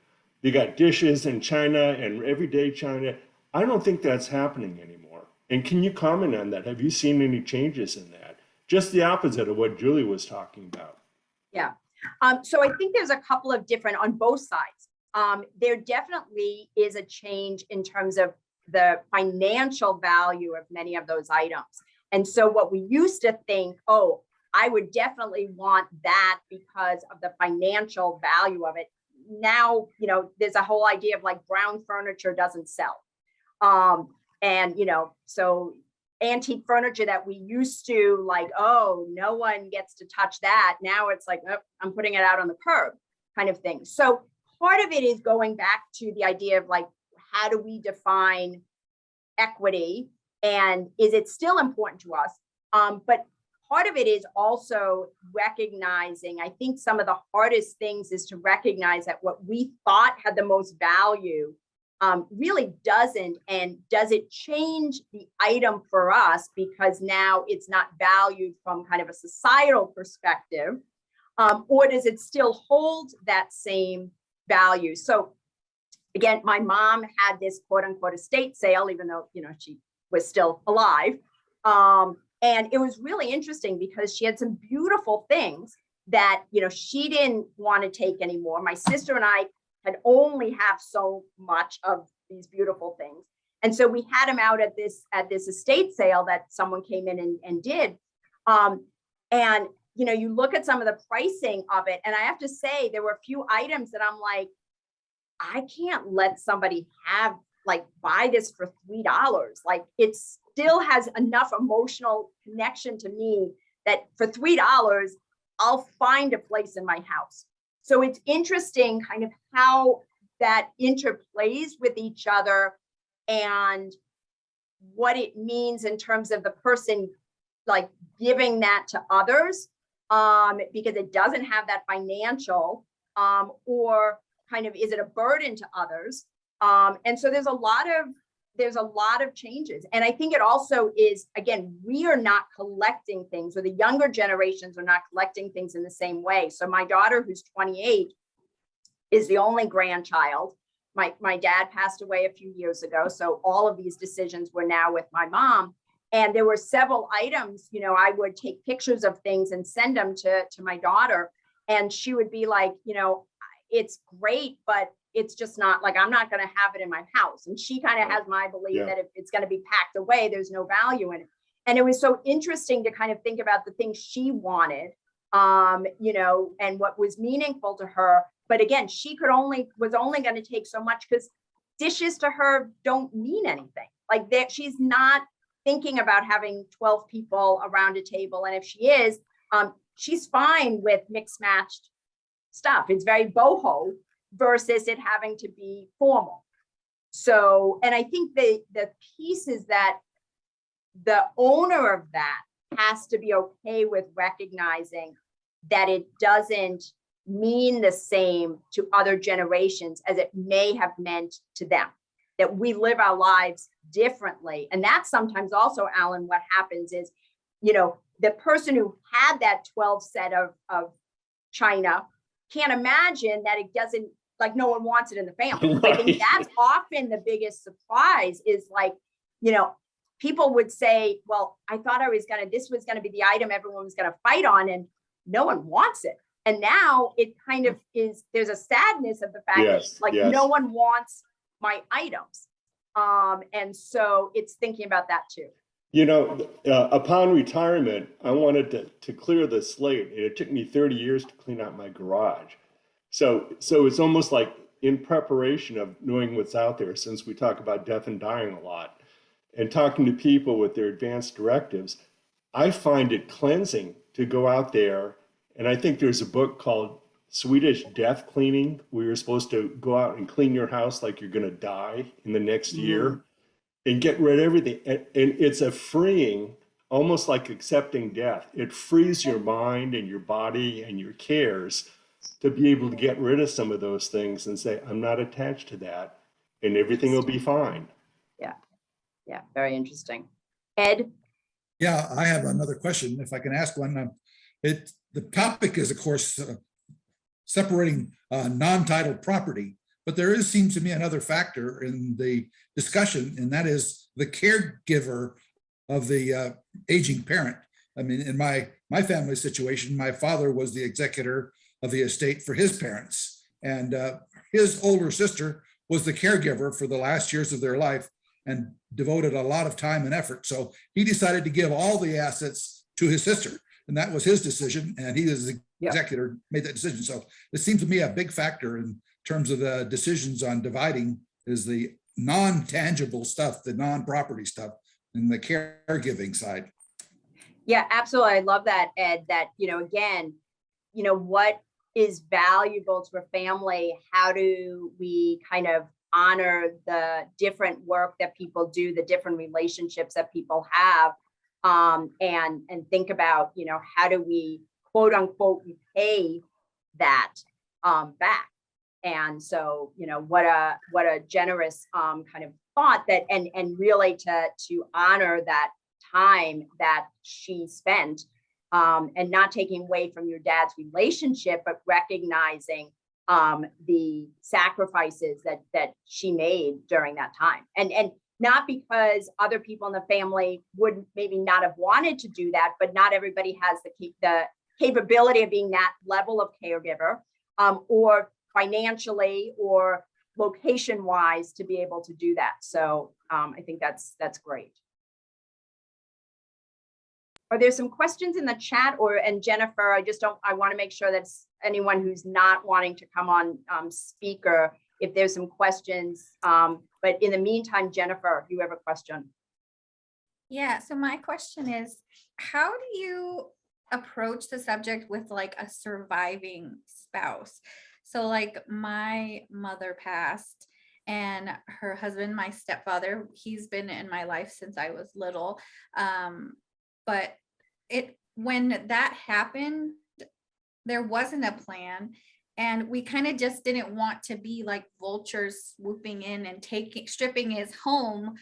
F: they got dishes and china and everyday china. I don't think that's happening anymore. And can you comment on that? Have you seen any changes in that? Just the opposite of what Julie was talking about.
D: Yeah. So I think there's a couple of different on both sides. there definitely is a change in terms of the financial value of many of those items. And so what we used to think, oh, I would definitely want that because of the financial value of it. Now, you know, there's a whole idea of like brown furniture doesn't sell. And, you know, so antique furniture that we used to like, oh, no one gets to touch that. Now it's like, oh, I'm putting it out on the curb kind of thing. So part of it is going back to the idea of like, how do we define equity and is it still important to us? But part of it is also recognizing, I think some of the hardest things is to recognize that what we thought had the most value really doesn't. And does it change the item for us because now it's not valued from kind of a societal perspective? Or does it still hold that same value? So again, my mom had this quote unquote estate sale, even though, you know, she was still alive. And it was really interesting because she had some beautiful things that, you know, she didn't want to take anymore. My sister and I had only have so much of these beautiful things. And so we had them out at this estate sale that someone came in and did. And, you know, you look at some of the pricing of it, and I have to say, there were a few items that I'm like, I can't let somebody buy this for $3. Like it still has enough emotional connection to me that for $3, I'll find a place in my house. So it's interesting kind of how that interplays with each other and what it means in terms of the person like giving that to others, because it doesn't have that financial, or kind of, is it a burden to others? And so there's a lot of changes. And I think it also is, again, we are not collecting things, or the younger generations are not collecting things in the same way. So my daughter, who's 28, is the only grandchild. My dad passed away a few years ago. So all of these decisions were now with my mom. And there were several items, you know, I would take pictures of things and send them to my daughter. And she would be like, you know, it's great, but it's just not like, I'm not going to have it in my house. And she kind of has my belief that if it's going to be packed away, there's no value in it. And it was so interesting to kind of think about the things she wanted, you know, and what was meaningful to her. But again, she was only going to take so much because dishes to her don't mean anything. Like that, she's not thinking about having 12 people around a table. And if she is, she's fine with mixed matched stuff. It's very boho versus it having to be formal. So, and I think the piece is that the owner of that has to be okay with recognizing that it doesn't mean the same to other generations as it may have meant to them, that we live our lives differently. And that's sometimes also, Alan, what happens is, you know, the person who had that 12 set of china can't imagine that it doesn't, like no one wants it in the family. Right. I think that's often the biggest surprise is like, you know, people would say, well, I thought this was going to be the item everyone was going to fight on, and no one wants it. And now it kind of is, there's a sadness of the fact that like no one wants my items. And so it's thinking about that too.
F: You know, upon retirement, I wanted to clear the slate. It took me 30 years to clean out my garage. So it's almost like in preparation of knowing what's out there, since we talk about death and dying a lot, and talking to people with their advanced directives, I find it cleansing to go out there. And I think there's a book called Swedish Death Cleaning, where you're supposed to go out and clean your house like you're going to die in the next year and get rid of everything. And it's a freeing, almost like accepting death. It frees your mind and your body and your cares to be able to get rid of some of those things and say, I'm not attached to that, and everything will be fine.
D: Yeah. Yeah. Very interesting. Ed?
E: Yeah, I have another question, if I can ask one. The topic is, of course, separating non-titled property, but there seems to me another factor in the discussion, and that is the caregiver of the aging parent. I mean, in my family situation, my father was the executor of the estate for his parents, and his older sister was the caregiver for the last years of their life and devoted a lot of time and effort. So he decided to give all the assets to his sister, and that was his decision. And he was the executor, made that decision. So it seems to me a big factor in terms of the decisions on dividing is the non-tangible stuff, the non-property stuff, and the caregiving side.
D: Yeah, absolutely. I love that, Ed, that, again, what is valuable to a family? How do we kind of honor the different work that people do, the different relationships that people have, and think about, how do we quote unquote repay that back? And so, what a generous kind of thought that, and really to honor that time that she spent, and not taking away from your dad's relationship, but recognizing the sacrifices that she made during that time. And not because other people in the family would maybe not have wanted to do that, but not everybody has the capability of being that level of caregiver, or financially or location wise to be able to do that. So I think that's great. Are there some questions in the chat, and Jennifer, I want to make sure that anyone who's not wanting to come on speaker, if there's some questions, but in the meantime, Jennifer, you have a question.
B: Yeah, so my question is, how do you approach the subject with like a surviving spouse? So like my mother passed, and her husband, my stepfather, he's been in my life since I was little. But when that happened, there wasn't a plan. And we kind of just didn't want to be like vultures swooping in and stripping his home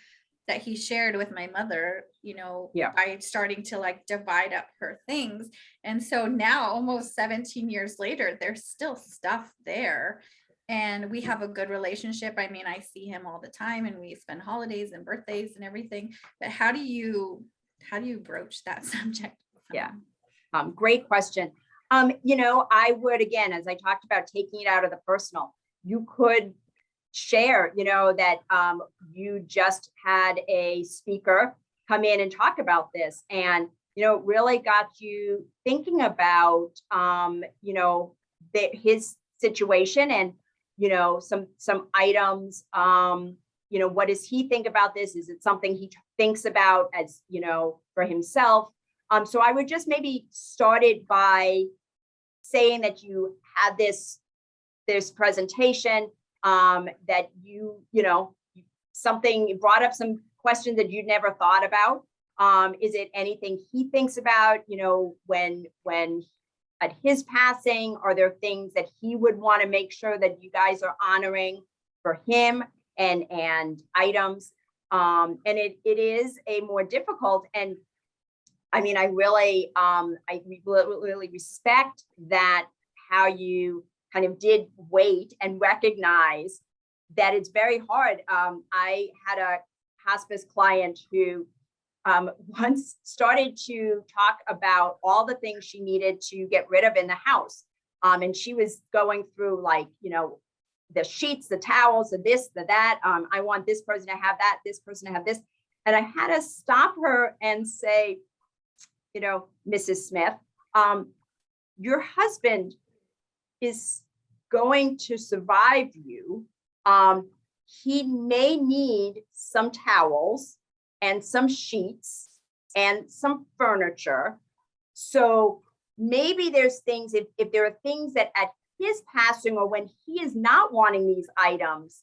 B: that he shared with my mother, by starting to like divide up her things. And so now, almost 17 years later, there's still stuff there. And we have a good relationship. I mean, I see him all the time and we spend holidays and birthdays and everything. But how do you broach that subject?
D: Yeah, great question. I would, again, as I talked about, taking it out of the personal, you could share, that you just had a speaker come in and talk about this, and really got you thinking about his situation, and some items. What does he think about this? Is it something he thinks about as for himself? So I would just maybe start it by saying that you had this presentation, that you brought up some questions that you'd never thought about. Is it anything he thinks about, when at his passing? Are there things that he would want to make sure that you guys are honoring for him, and items? And it is a more difficult, and I mean, I really respect that, how you kind of did wait and recognize that it's very hard. I had a hospice client who once started to talk about all the things she needed to get rid of in the house. And she was going through the sheets, the towels, the this, the that. I want this person to have that, this person to have this. And I had to stop her and say, Mrs. Smith, your husband is going to survive you. He may need some towels and some sheets and some furniture. So maybe there's things, if there are things that at his passing or when he is not wanting these items,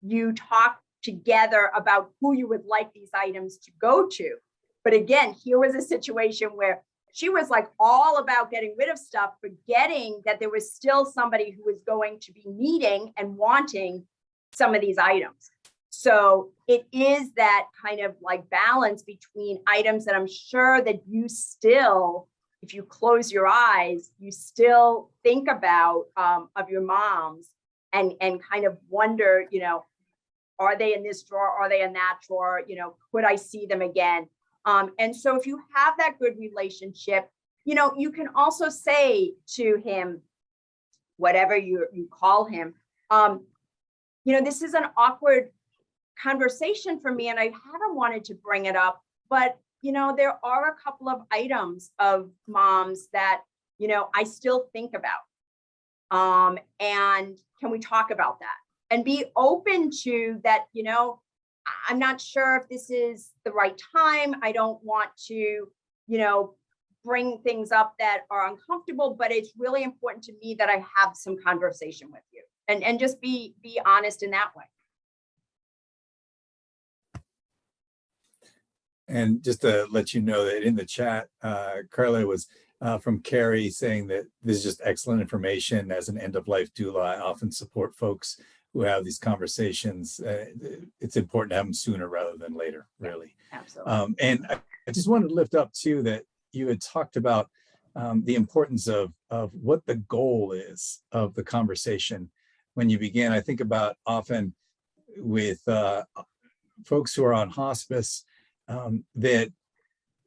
D: you talk together about who you would like these items to go to. But again, here was a situation where she was like all about getting rid of stuff, forgetting that there was still somebody who was going to be needing and wanting some of these items. So it is that kind of like balance between items that I'm sure that you still, if you close your eyes, you still think about of your moms, and kind of wonder, are they in this drawer? Are they in that drawer? Could I see them again? And so if you have that good relationship, you can also say to him, whatever you call him, This is an awkward conversation for me, and I haven't wanted to bring it up, but there are a couple of items of moms that I still think about. And can we talk about that and be open to that? I'm not sure if this is the right time. I don't want to bring things up that are uncomfortable, but it's really important to me that I have some conversation with you and just be honest in that way.
C: And just to let you know that in the chat, Carla was from Carrie saying that this is just excellent information. As an end-of-life doula, I often support folks who have these conversations. It's important to have them sooner rather than later, really.
D: Absolutely.
C: And I just wanted to lift up too that you had talked about the importance of what the goal is of the conversation when you begin. I think about often with folks who are on hospice, that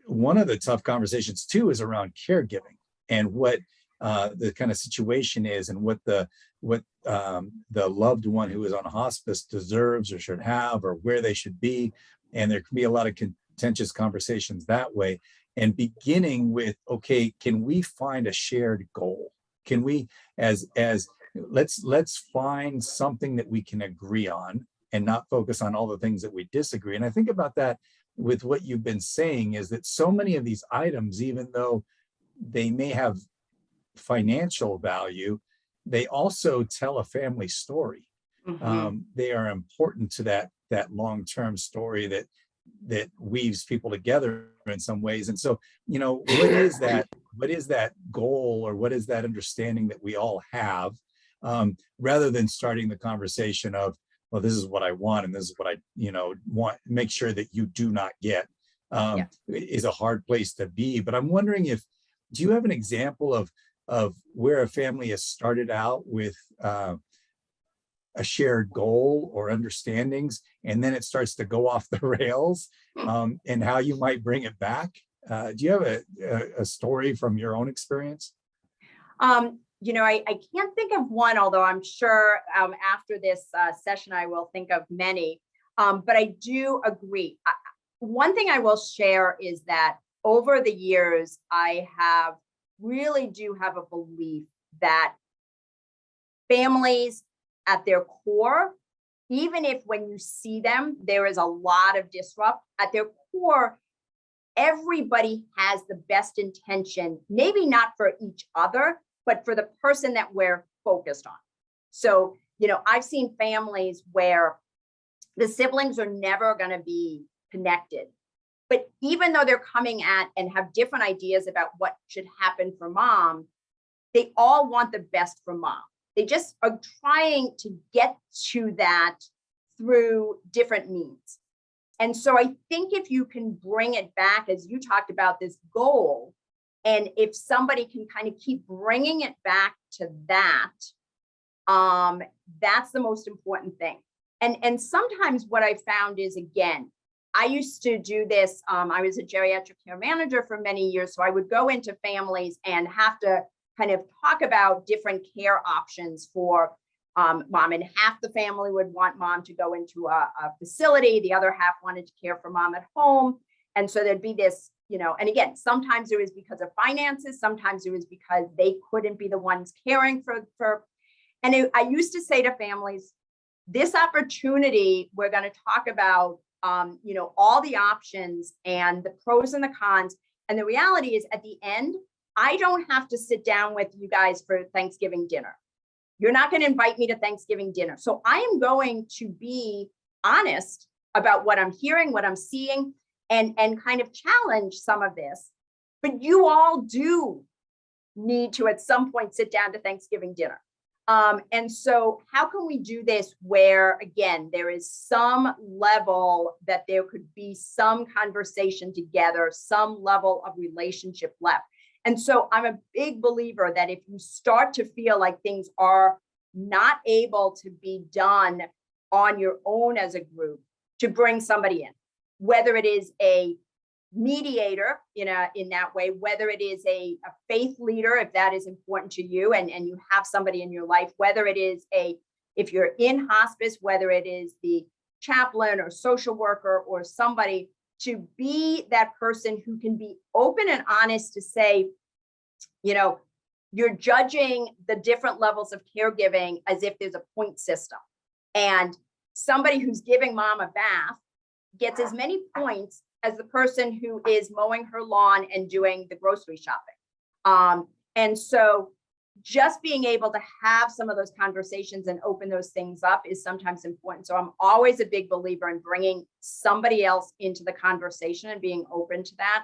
C: one of the tough conversations too is around caregiving and what the kind of situation is and what the loved one who is on hospice deserves or should have, or where they should be. And there can be a lot of contentious conversations that way. And beginning with, okay, can we find a shared goal? Can we, let's find something that we can agree on and not focus on all the things that we disagree. And I think about that with what you've been saying, is that so many of these items, even though they may have financial value, they also tell a family story.
D: Mm-hmm.
C: They are important to that long-term story that weaves people together in some ways. And so, what is that goal, or what is that understanding that we all have, rather than starting the conversation of, well, this is what I want, and this is what I, want, make sure that you do not get, is a hard place to be. But I'm wondering do you have an example of where a family has started out with a shared goal or understandings, and then it starts to go off the rails, and how you might bring it back? Do you have a story from your own experience?
D: I can't think of one, although I'm sure after this session, I will think of many. But I do agree. One thing I will share is that over the years, I really do have a belief that families at their core, even if when you see them, there is a lot of disrupt, at their core, everybody has the best intention, maybe not for each other, but for the person that we're focused on. So, I've seen families where the siblings are never going to be connected. But even though they're coming at and have different ideas about what should happen for mom, they all want the best for mom. They just are trying to get to that through different means. And so I think if you can bring it back, as you talked about this goal, and if somebody can kind of keep bringing it back to that, that's the most important thing. And sometimes what I found is, again, I used to do this. I was a geriatric care manager for many years. So I would go into families and have to kind of talk about different care options for mom. And half the family would want mom to go into a facility. The other half wanted to care for mom at home. And so there'd be this, and again, sometimes it was because of finances. Sometimes it was because they couldn't be the ones caring for. And I used to say to families, this opportunity, we're going to talk about all the options and the pros and the cons. And the reality is, at the end, I don't have to sit down with you guys for Thanksgiving dinner. You're not going to invite me to Thanksgiving dinner. So I am going to be honest about what I'm hearing, what I'm seeing, and kind of challenge some of this. But you all do need to, at some point, sit down to Thanksgiving dinner. And so how can we do this where, again, there is some level that there could be some conversation together, some level of relationship left. And so I'm a big believer that if you start to feel like things are not able to be done on your own as a group, to bring somebody in, whether it is a mediator in that way, whether it is a faith leader, if that is important to you and you have somebody in your life, whether it is a if you're in hospice, whether it is the chaplain or social worker or somebody, to be that person who can be open and honest to say, you know, you're judging the different levels of caregiving as if there's a point system. And somebody who's giving mom a bath gets as many points as the person who is mowing her lawn and doing the grocery shopping. And so just being able to have some of those conversations and open those things up is sometimes important. So I'm always a big believer in bringing somebody else into the conversation and being open to that.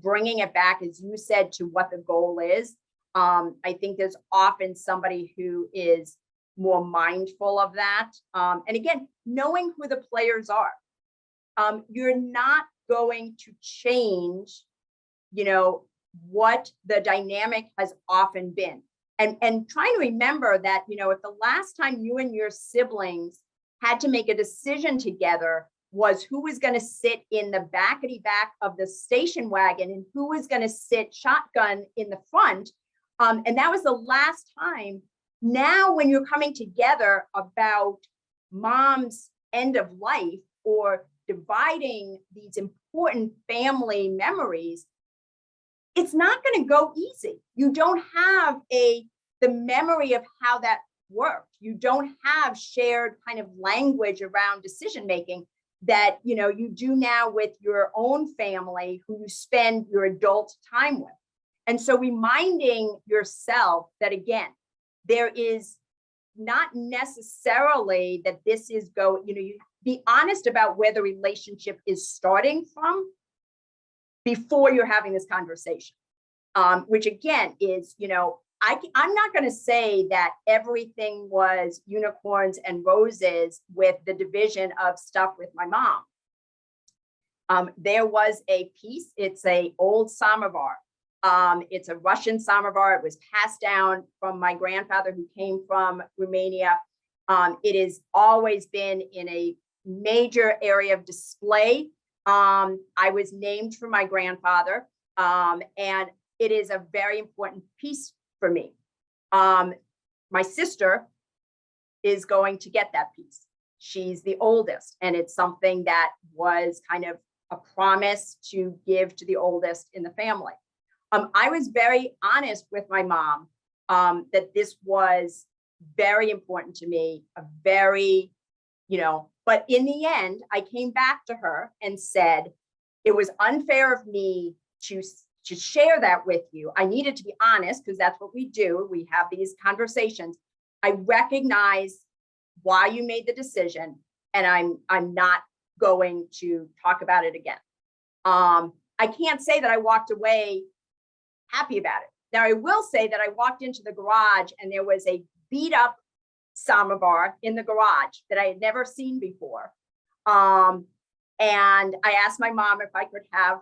D: Bringing it back, as you said, to what the goal is. I think there's often somebody who is more mindful of that. And again, knowing who the players are. You're not going to change, you know, what the dynamic has often been. And trying to remember that, you know, if the last time you and your siblings had to make a decision together was who was going to sit in the back of the station wagon and who was going to sit shotgun in the front. And that was the last time. Now, when you're coming together about mom's end of life or dividing these important family memories, it's not going to go easy. You don't have the memory of how that worked. You don't have shared kind of language around decision making that, you know, you do now with your own family who you spend your adult time with. And so reminding yourself that, again, there is not necessarily that this is you be honest about where the relationship is starting from before you're having this conversation, which again is, you know, I'm not going to say that everything was unicorns and roses with the division of stuff with my mom. There was a piece, it's an old samovar. It's a Russian samovar. It was passed down from my grandfather who came from Romania. It has always been in a major area of display. I was named for my grandfather, and it is a very important piece for me. My sister is going to get that piece. She's the oldest, and it's something that was kind of a promise to give to the oldest in the family. I was very honest with my mom that this was very important to me, but in the end, I came back to her and said, it was unfair of me to share that with you. I needed to be honest because that's what we do. We have these conversations. I recognize why you made the decision, and I'm not going to talk about it again. I can't say that I walked away happy about it. Now, I will say that I walked into the garage and there was a beat up samovar in the garage that I had never seen before. And I asked my mom if I could have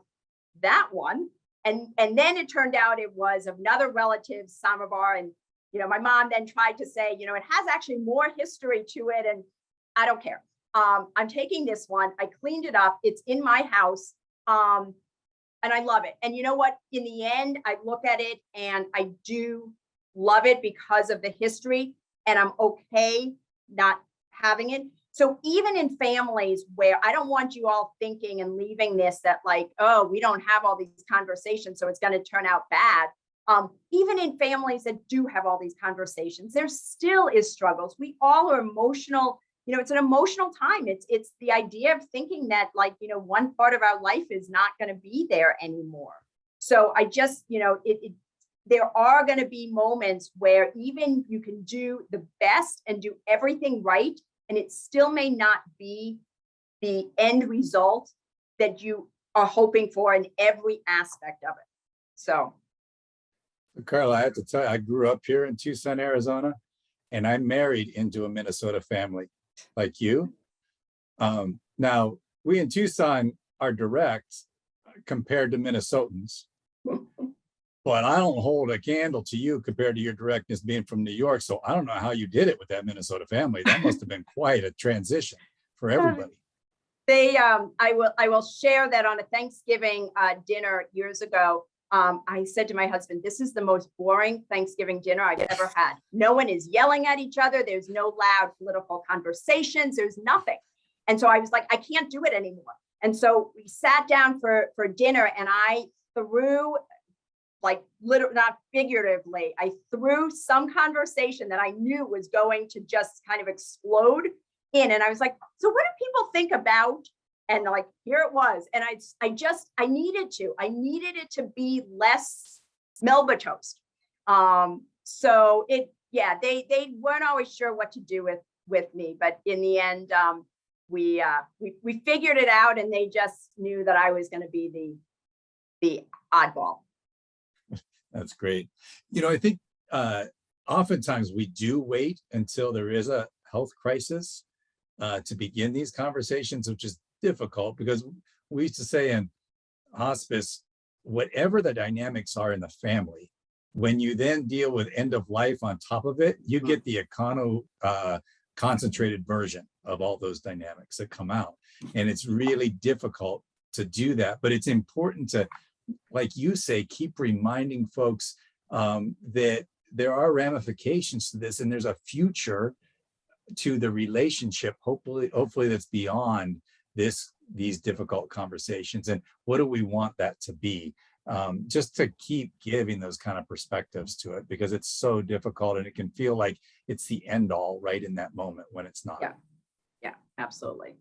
D: that one. And then it turned out it was another relative's samovar. And, you know, my mom then tried to say, you know, it has actually more history to it. And I don't care. I'm taking this one. I cleaned it up. It's in my house. And I love it. And you know what? In the end, I look at it and I do love it because of the history, and I'm okay not having it. So even in families where I don't want you all thinking and leaving this that like, oh, we don't have all these conversations, so it's going to turn out bad. Even in families that do have all these conversations, there still is struggles. We all are emotional. You know, it's an emotional time. It's the idea of thinking that, like, you know, one part of our life is not going to be there anymore. So I just, you know, there are going to be moments where even you can do the best and do everything right, and it still may not be the end result that you are hoping for in every aspect of it. So,
C: Carla, I have to tell you, I grew up here in Tucson, Arizona, and I married into a Minnesota family like you. Now, we in Tucson are direct compared to Minnesotans, but I don't hold a candle to you compared to your directness being from New York. So I don't know how you did it with that Minnesota family. That must have been quite a transition for everybody.
D: I will share that on a Thanksgiving dinner years ago. I said to my husband, this is the most boring Thanksgiving dinner I've ever had. No one is yelling at each other. There's no loud political conversations. There's nothing. And so I was like, I can't do it anymore. And so we sat down for dinner, and I threw, like, literally, not figuratively, I threw some conversation that I knew was going to just kind of explode in. And I was like, so what do people think about? And like, here it was. And I needed it to be less Melba toast. So they weren't always sure what to do with me, but in the end, we figured it out, and they just knew that I was going to be the oddball.
C: That's great. I think oftentimes we do wait until there is a health crisis to begin these conversations, which is difficult, because we used to say in hospice, whatever the dynamics are in the family, when you then deal with end of life on top of it, you get the concentrated version of all those dynamics that come out. And it's really difficult to do that, but it's important to, like you say, keep reminding folks that there are ramifications to this, and there's a future to the relationship, hopefully that's beyond these difficult conversations. And what do we want that to be? Just to keep giving those kind of perspectives to it, because it's so difficult, and it can feel like it's the end all right in that moment when it's not.
D: Yeah, absolutely.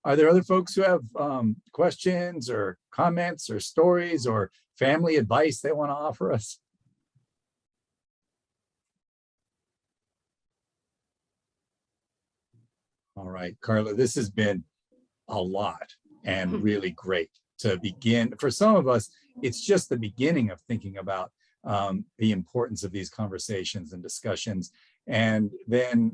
C: Are there other folks who have questions or comments or stories or family advice they want to offer us? All right, Carla, this has been a lot and really great to begin. For some of us, it's just the beginning of thinking about the importance of these conversations and discussions. And then,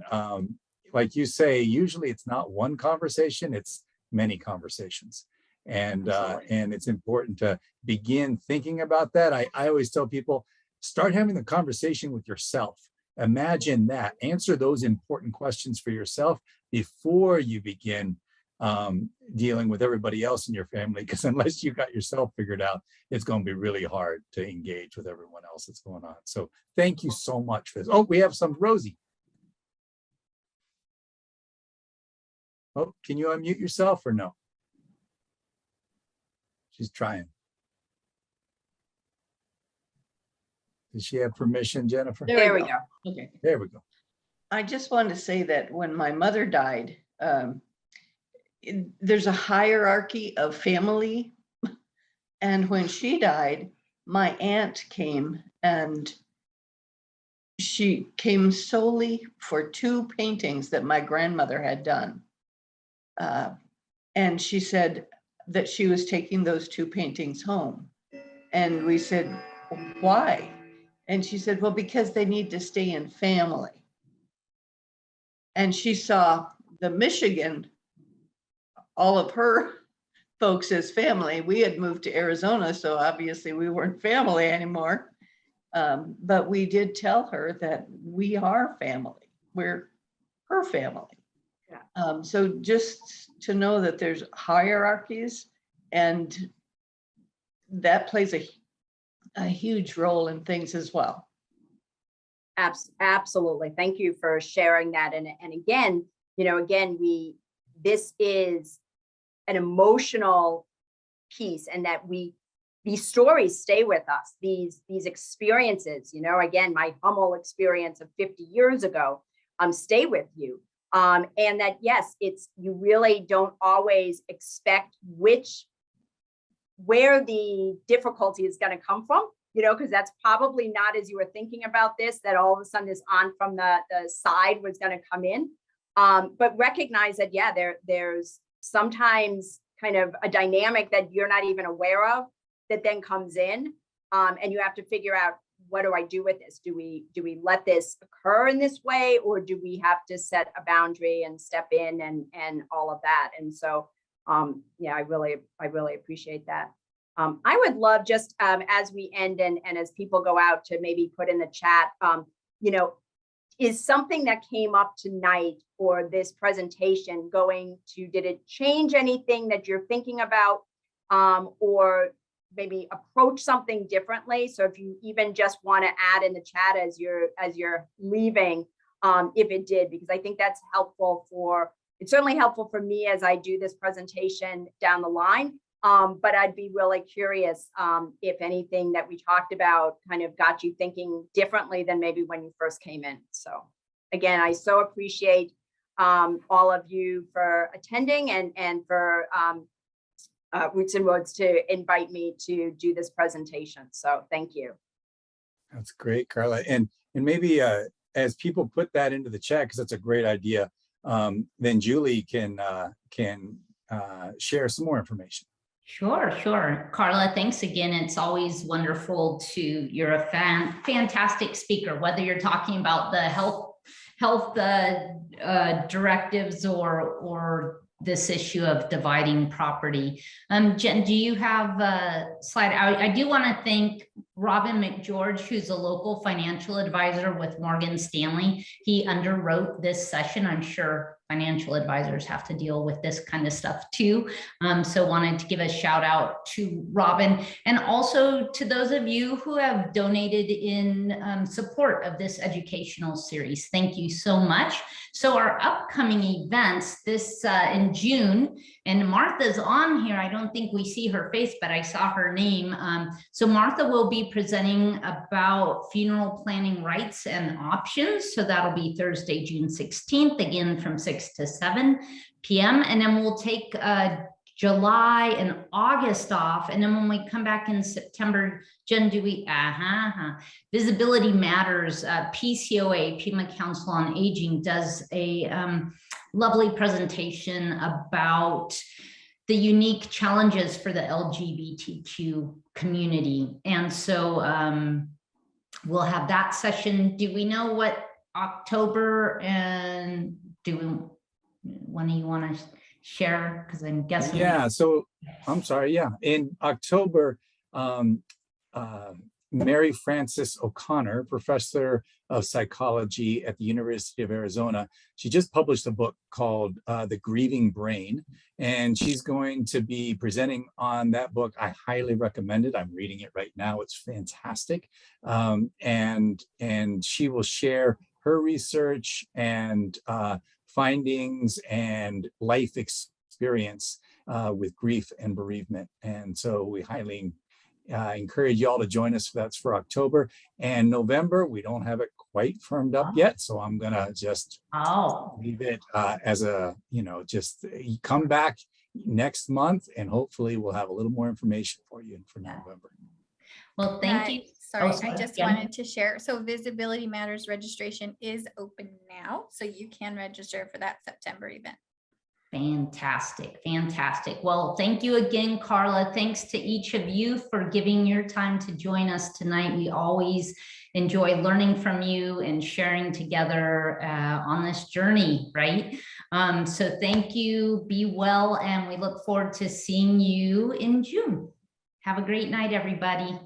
C: like you say, usually it's not one conversation, it's many conversations. And it's important to begin thinking about that. I always tell people, start having the conversation with yourself. Imagine that. Answer those important questions for yourself before you begin dealing with everybody else in your family, because unless you got yourself figured out, it's going to be really hard to engage with everyone else that's going on. So thank you so much for this. Oh, we have some Rosie. Oh, can you unmute yourself or no? She's trying. Does she have permission, Jennifer?
D: There we go.
G: Okay.
C: There we go.
G: I just wanted to say that when my mother died, there's a hierarchy of family. And when she died, my aunt came, and she came solely for 2 paintings that my grandmother had done. And she said that she was taking those 2 paintings home. And we said, why? And she said, well, because they need to stay in family. And she saw the Michigan, all of her folks as family. We had moved to Arizona, so obviously we weren't family anymore. But we did tell her that we are family. We're her family. Yeah. So just to know that there's hierarchies, and that plays a huge role in things as well.
D: Absolutely. Thank you for sharing that. And again, this is an emotional piece, and that these stories stay with us, these experiences, again, my Hummel experience of 50 years ago, stay with you. And that, yes, you really don't always expect where the difficulty is going to come from, because that's probably not as you were thinking about this, that all of a sudden this on from the side was going to come in. But recognize that, yeah, there's sometimes kind of a dynamic that you're not even aware of that then comes in, and you have to figure out, what do I do with this? Do we let this occur in this way, or do we have to set a boundary and step in and all of that? And so, yeah, I really appreciate that. I would love, just as we end and as people go out, to maybe put in the chat, is something that came up tonight or this presentation did it change anything that you're thinking about, or maybe approach something differently. So if you even just want to add in the chat as you're leaving, if it did, because I think that's helpful it's certainly helpful for me as I do this presentation down the line. But I'd be really curious if anything that we talked about kind of got you thinking differently than maybe when you first came in. So again, I so appreciate all of you for attending and for Roots and Roads to invite me to do this presentation. So thank you.
C: That's great, Carla. And maybe as people put that into the chat, because that's a great idea, then Julie can share some more information.
A: Sure, sure. Carla, thanks again. It's always wonderful you're a fantastic speaker, whether you're talking about the health directives or this issue of dividing property. Jen, do you have a slide? I do want to thank Robin McGeorge, who's a local financial advisor with Morgan Stanley. He underwrote this session. I'm sure financial advisors have to deal with this kind of stuff too. So wanted to give a shout out to Robin, and also to those of you who have donated in support of this educational series. Thank you so much. So our upcoming events this in June, and Martha's on here. I don't think we see her face, but I saw her name. So Martha will be presenting about funeral planning rights and options. So that'll be Thursday, June 16th, again from 6 to 7 p.m. And then we'll take July and August off. And then when we come back in September, Jen, do we, Visibility Matters, PCOA, Pima Council on Aging, does a lovely presentation about the unique challenges for the LGBTQ community. And so we'll have that session. Do we know what October, and one of you want to share? Because I'm guessing.
C: Yeah, so I'm sorry. Yeah, in October, Mary Frances O'Connor, professor of psychology at the University of Arizona, she just published a book called The Grieving Brain, and she's going to be presenting on that book. I highly recommend it. I'm reading it right now. It's fantastic. And she will share her research and findings and life experience with grief and bereavement. And so we highly encourage you all to join us. That's for October. And November, we don't have it quite firmed up yet. So I'm going to just leave it as a, just come back next month, and hopefully we'll have a little more information for you for November.
A: Well, thank you.
B: Sorry, I just wanted to share. So Visibility Matters registration is open now, so you can register for that September event.
A: Fantastic, fantastic. Well, thank you again, Carla. Thanks to each of you for giving your time to join us tonight. We always enjoy learning from you and sharing together on this journey, right? So thank you, be well, and we look forward to seeing you in June. Have a great night, everybody.